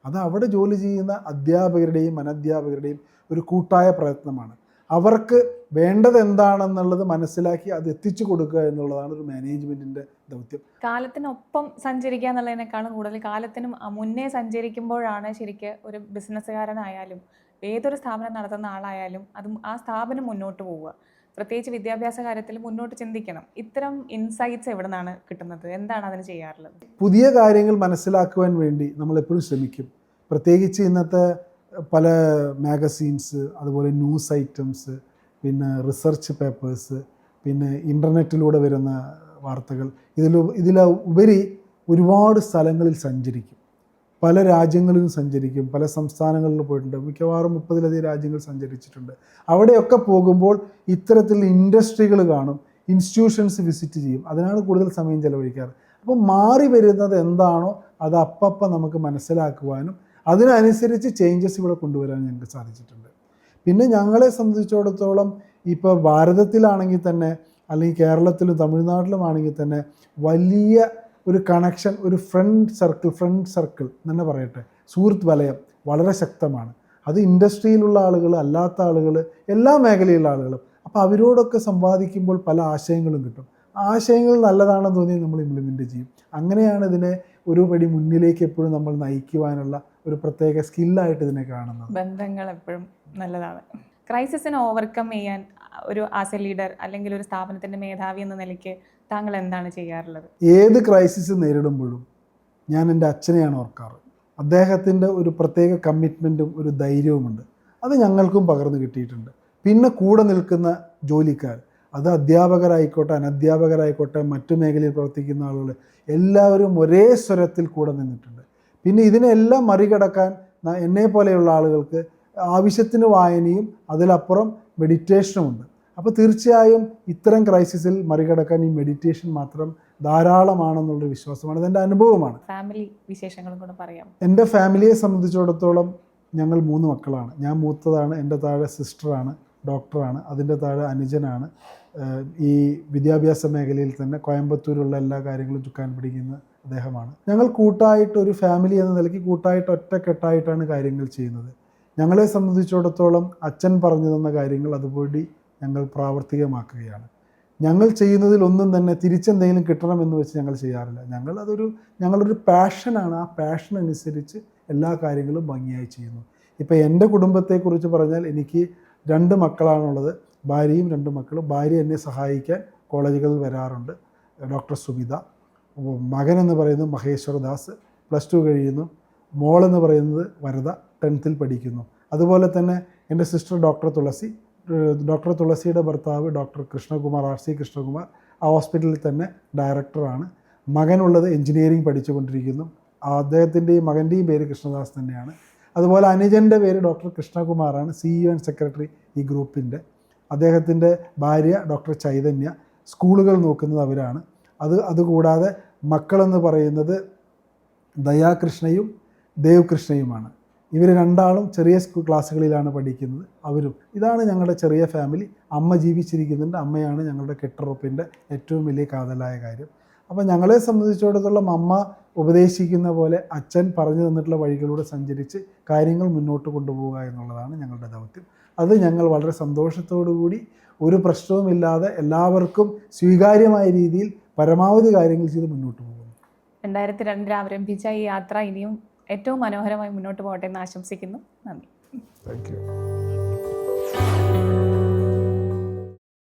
അത് അവിടെ ജോലി ചെയ്യുന്ന അധ്യാപകരുടെയും അനധ്യാപകരുടെയും ഒരു കൂട്ടായ പ്രയത്നമാണ്. അവർക്ക് വേണ്ടത് എന്താണെന്നുള്ളത് മനസ്സിലാക്കി അത് എത്തിച്ചു കൊടുക്കുക എന്നുള്ളതാണ് ഒരു മാനേജ്മെൻറ്റിൻ്റെ ദൗത്യം. കാലത്തിനൊപ്പം സഞ്ചരിക്കുക എന്നുള്ളതിനേക്കാളും കൂടുതൽ കാലത്തിന് മുന്നേ സഞ്ചരിക്കുമ്പോഴാണ് ശരിക്കും ഒരു ബിസിനസ്സുകാരനായാലും ഏതൊരു സ്ഥാപനം നടത്തുന്ന ആളായാലും അതും ആ സ്ഥാപനം മുന്നോട്ട് പോവുക. പ്രത്യേകിച്ച് വിദ്യാഭ്യാസ കാര്യത്തിൽ മുന്നോട്ട് ചിന്തിക്കണം. ഇത്തരം ഇൻസൈറ്റ്സ് എവിടെ നിന്നാണ് കിട്ടുന്നത്? എന്താണ് അതിന് ചെയ്യാറുള്ളത്? പുതിയ കാര്യങ്ങൾ മനസ്സിലാക്കുവാൻ വേണ്ടി നമ്മൾ എപ്പോഴും ശ്രമിക്കും. പ്രത്യേകിച്ച് ഇന്നത്തെ പല മാഗസീൻസ്, അതുപോലെ ന്യൂസ് ഐറ്റംസ്, പിന്നെ റിസർച്ച് പേപ്പേഴ്സ്, പിന്നെ ഇൻ്റർനെറ്റിലൂടെ വരുന്ന വാർത്തകൾ, ഇതിലുപരി ഒരുപാട് സ്ഥലങ്ങളിൽ സഞ്ചരിക്കും. പല രാജ്യങ്ങളിലും സഞ്ചരിക്കും, പല സംസ്ഥാനങ്ങളിലും പോയിട്ടുണ്ട്. മിക്കവാറും 30-ലധികം രാജ്യങ്ങൾ സഞ്ചരിച്ചിട്ടുണ്ട്. അവിടെയൊക്കെ പോകുമ്പോൾ ഇത്തരത്തിൽ ഇൻഡസ്ട്രികൾ കാണും, ഇൻസ്റ്റിറ്റ്യൂഷൻസ് വിസിറ്റ് ചെയ്യും. അതിനാണ് കൂടുതൽ സമയം ചെലവഴിക്കാറ്. അപ്പോൾ മാറി വരുന്നത് എന്താണോ അത് അപ്പം നമുക്ക് മനസ്സിലാക്കുവാനും അതിനനുസരിച്ച് ചേഞ്ചസ് ഇവിടെ കൊണ്ടുവരാൻ ഞങ്ങൾക്ക് സാധിച്ചിട്ടുണ്ട്. പിന്നെ ഞങ്ങളെ സംബന്ധിച്ചിടത്തോളം ഇപ്പോൾ ഭാരതത്തിലാണെങ്കിൽ തന്നെ, അല്ലെങ്കിൽ കേരളത്തിലും തമിഴ്നാട്ടിലും ആണെങ്കിൽ തന്നെ വലിയ ഒരു കണക്ഷൻ, ഒരു ഫ്രണ്ട് സർക്കിൾ തന്നെ പറയട്ടെ, സുഹൃത്ത് വലയം വളരെ ശക്തമാണ്. അത് ഇൻഡസ്ട്രിയിലുള്ള ആളുകൾ, അല്ലാത്ത ആളുകൾ, എല്ലാ മേഖലയിലുള്ള ആളുകളും. അപ്പോൾ അവരോടൊക്കെ സംവാദിക്കുമ്പോൾ പല ആശയങ്ങളും കിട്ടും. ആശയങ്ങൾ നല്ലതാണെന്ന് തോന്നി നമ്മൾ ഇംപ്ലിമെൻറ്റ് ചെയ്യും. അങ്ങനെയാണ് ഇതിനെ ഒരു പടി മുന്നിലേക്ക് എപ്പോഴും നമ്മൾ നയിക്കുവാനുള്ള ഒരു പ്രത്യേക സ്കില്ലായിട്ട് ഇതിനെ കാണുന്നത്. ബന്ധങ്ങൾ എപ്പോഴും നല്ലതാണ്. ക്രൈസിസിനെ ഓവർകം ചെയ്യാൻ ഒരു ആസ് എ ലീഡർ അല്ലെങ്കിൽ ഒരു സ്ഥാപനത്തിൻ്റെ മേധാവി എന്ന നിലയ്ക്ക് താങ്കൾ എന്താണ് ചെയ്യാറുള്ളത്? ഏത് ക്രൈസിസ് നേരിടുമ്പോഴും ഞാൻ എൻ്റെ അച്ഛനെയാണ് ഓർക്കാറ്. അദ്ദേഹത്തിൻ്റെ ഒരു പ്രത്യേക കമ്മിറ്റ്മെൻറ്റും ഒരു ധൈര്യവുമുണ്ട്. അത് ഞങ്ങൾക്കും പകർന്നു കിട്ടിയിട്ടുണ്ട്. പിന്നെ കൂടെ നിൽക്കുന്ന ജോലിക്കാർ, അത് അധ്യാപകരായിക്കോട്ടെ അനധ്യാപകരായിക്കോട്ടെ മറ്റു മേഖലയിൽ പ്രവർത്തിക്കുന്ന ആളുകൾ, എല്ലാവരും ഒരേ സ്വരത്തിൽ കൂടെ നിന്നിട്ടുണ്ട്. പിന്നെ ഇതിനെല്ലാം മറികടക്കാൻ എന്നെ പോലെയുള്ള ആളുകൾക്ക് ആവശ്യത്തിന് വായനയും അതിലപ്പുറം മെഡിറ്റേഷനുമുണ്ട്. അപ്പോൾ തീർച്ചയായും ഇത്തരം ക്രൈസിസിൽ മറികടക്കാൻ ഈ മെഡിറ്റേഷൻ മാത്രം ധാരാളമാണെന്നുള്ളൊരു വിശ്വാസമാണ്, ഇതെൻ്റെ അനുഭവമാണ്. ഫാമിലി വിശേഷങ്ങളും കൂടെ പറയാം. എൻ്റെ ഫാമിലിയെ സംബന്ധിച്ചിടത്തോളം ഞങ്ങൾ 3 മക്കളാണ്. ഞാൻ മൂത്തതാണ്. എൻ്റെ താഴെ സിസ്റ്ററാണ്, ഡോക്ടറാണ്. അതിൻ്റെ താഴെ അനുജനാണ്, ഈ വിദ്യാഭ്യാസ മേഖലയിൽ തന്നെ കോയമ്പത്തൂരുള്ള എല്ലാ കാര്യങ്ങളും ചുക്കാൻ പിടിക്കുന്ന അദ്ദേഹമാണ്. ഞങ്ങൾ കൂട്ടായിട്ട് ഒരു ഫാമിലി എന്ന നിലയ്ക്ക് കൂട്ടായിട്ട് ഒറ്റക്കെട്ടായിട്ടാണ് കാര്യങ്ങൾ ചെയ്യുന്നത്. ഞങ്ങളെ സംബന്ധിച്ചിടത്തോളം അച്ഛൻ പറഞ്ഞു തന്ന കാര്യങ്ങൾ അതുപോലെ ഞങ്ങൾ പ്രാവർത്തികമാക്കുകയാണ്. ഞങ്ങൾ ചെയ്യുന്നതിലൊന്നും തന്നെ തിരിച്ചെന്തെങ്കിലും കിട്ടണമെന്ന് വെച്ച് ഞങ്ങൾ ചെയ്യാറില്ല. ഞങ്ങളൊരു പാഷനാണ്. ആ പാഷൻ അനുസരിച്ച് എല്ലാ കാര്യങ്ങളും ഭംഗിയായി ചെയ്യുന്നു. ഇപ്പോൾ എൻ്റെ കുടുംബത്തെക്കുറിച്ച് പറഞ്ഞാൽ എനിക്ക് 2 മക്കളാണുള്ളത്, ഭാര്യയും 2 മക്കളും. ഭാര്യ എന്നെ സഹായിക്കാൻ കോളേജുകളിൽ വരാറുണ്ട്, ഡോക്ടർ സുമിത. മകനെന്ന് പറയുന്നത് മഹേശ്വർദാസ്, +2 കഴിയുന്നു. മോളെന്ന് പറയുന്നത് വരദ, 10th പഠിക്കുന്നു. അതുപോലെ തന്നെ എൻ്റെ സിസ്റ്റർ ഡോക്ടർ തുളസിയുടെ ഭർത്താവ് ഡോക്ടർ കൃഷ്ണകുമാർ, RC കൃഷ്ണകുമാർ, ആ ഹോസ്പിറ്റലിൽ തന്നെ ഡയറക്ടറാണ്. മകനുള്ളത് എൻജിനീയറിംഗ് പഠിച്ചുകൊണ്ടിരിക്കുന്നു. അദ്ദേഹത്തിൻ്റെയും മകൻ്റെയും പേര് കൃഷ്ണദാസ് തന്നെയാണ്. അതുപോലെ അനുജൻ്റെ പേര് ഡോക്ടർ കൃഷ്ണകുമാറാണ്, CEO ആൻഡ് സെക്രട്ടറി ഈ ഗ്രൂപ്പിൻ്റെ. അദ്ദേഹത്തിൻ്റെ ഭാര്യ ഡോക്ടർ ചൈതന്യ, സ്കൂളുകൾ നോക്കുന്നത് അവരാണ്. അതുകൂടാതെ മക്കളെന്ന് പറയുന്നത് ദയാകൃഷ്ണയും ദേവ്കൃഷ്ണയുമാണ്. ഇവർ 2 ആളും ചെറിയ ക്ലാസ്സുകളിലാണ് പഠിക്കുന്നത്. അവരും. ഇതാണ് ഞങ്ങളുടെ ചെറിയ ഫാമിലി. അമ്മ ജീവിച്ചിരിക്കുന്നുണ്ട്. അമ്മയാണ് ഞങ്ങളുടെ കെട്ടുറപ്പിൻ്റെ ഏറ്റവും വലിയ കാതലായ കാര്യം. അപ്പോൾ ഞങ്ങളെ സംബന്ധിച്ചിടത്തോളം അമ്മ ഉപദേശിക്കുന്ന പോലെ അച്ഛൻ പറഞ്ഞു തന്നിട്ടുള്ള വഴികളിലൂടെ സഞ്ചരിച്ച് കാര്യങ്ങൾ മുന്നോട്ട് കൊണ്ടുപോവുക എന്നുള്ളതാണ് ഞങ്ങളുടെ ദൗത്യം. അത് ഞങ്ങൾ വളരെ സന്തോഷത്തോടു കൂടി, ഒരു പ്രശ്നവുമില്ലാതെ എല്ലാവർക്കും സ്വീകാര്യമായ രീതിയിൽ പരമാവധി കാര്യങ്ങൾ ചെയ്ത് മുന്നോട്ട് പോകുന്നു. 2002 ആരംഭിച്ച ഈ യാത്ര ഇനിയും ഏറ്റവും മനോഹരമായി മുന്നോട്ട് പോകട്ടെ എന്ന് ആശംസിക്കുന്നു. നന്ദി. Thank you.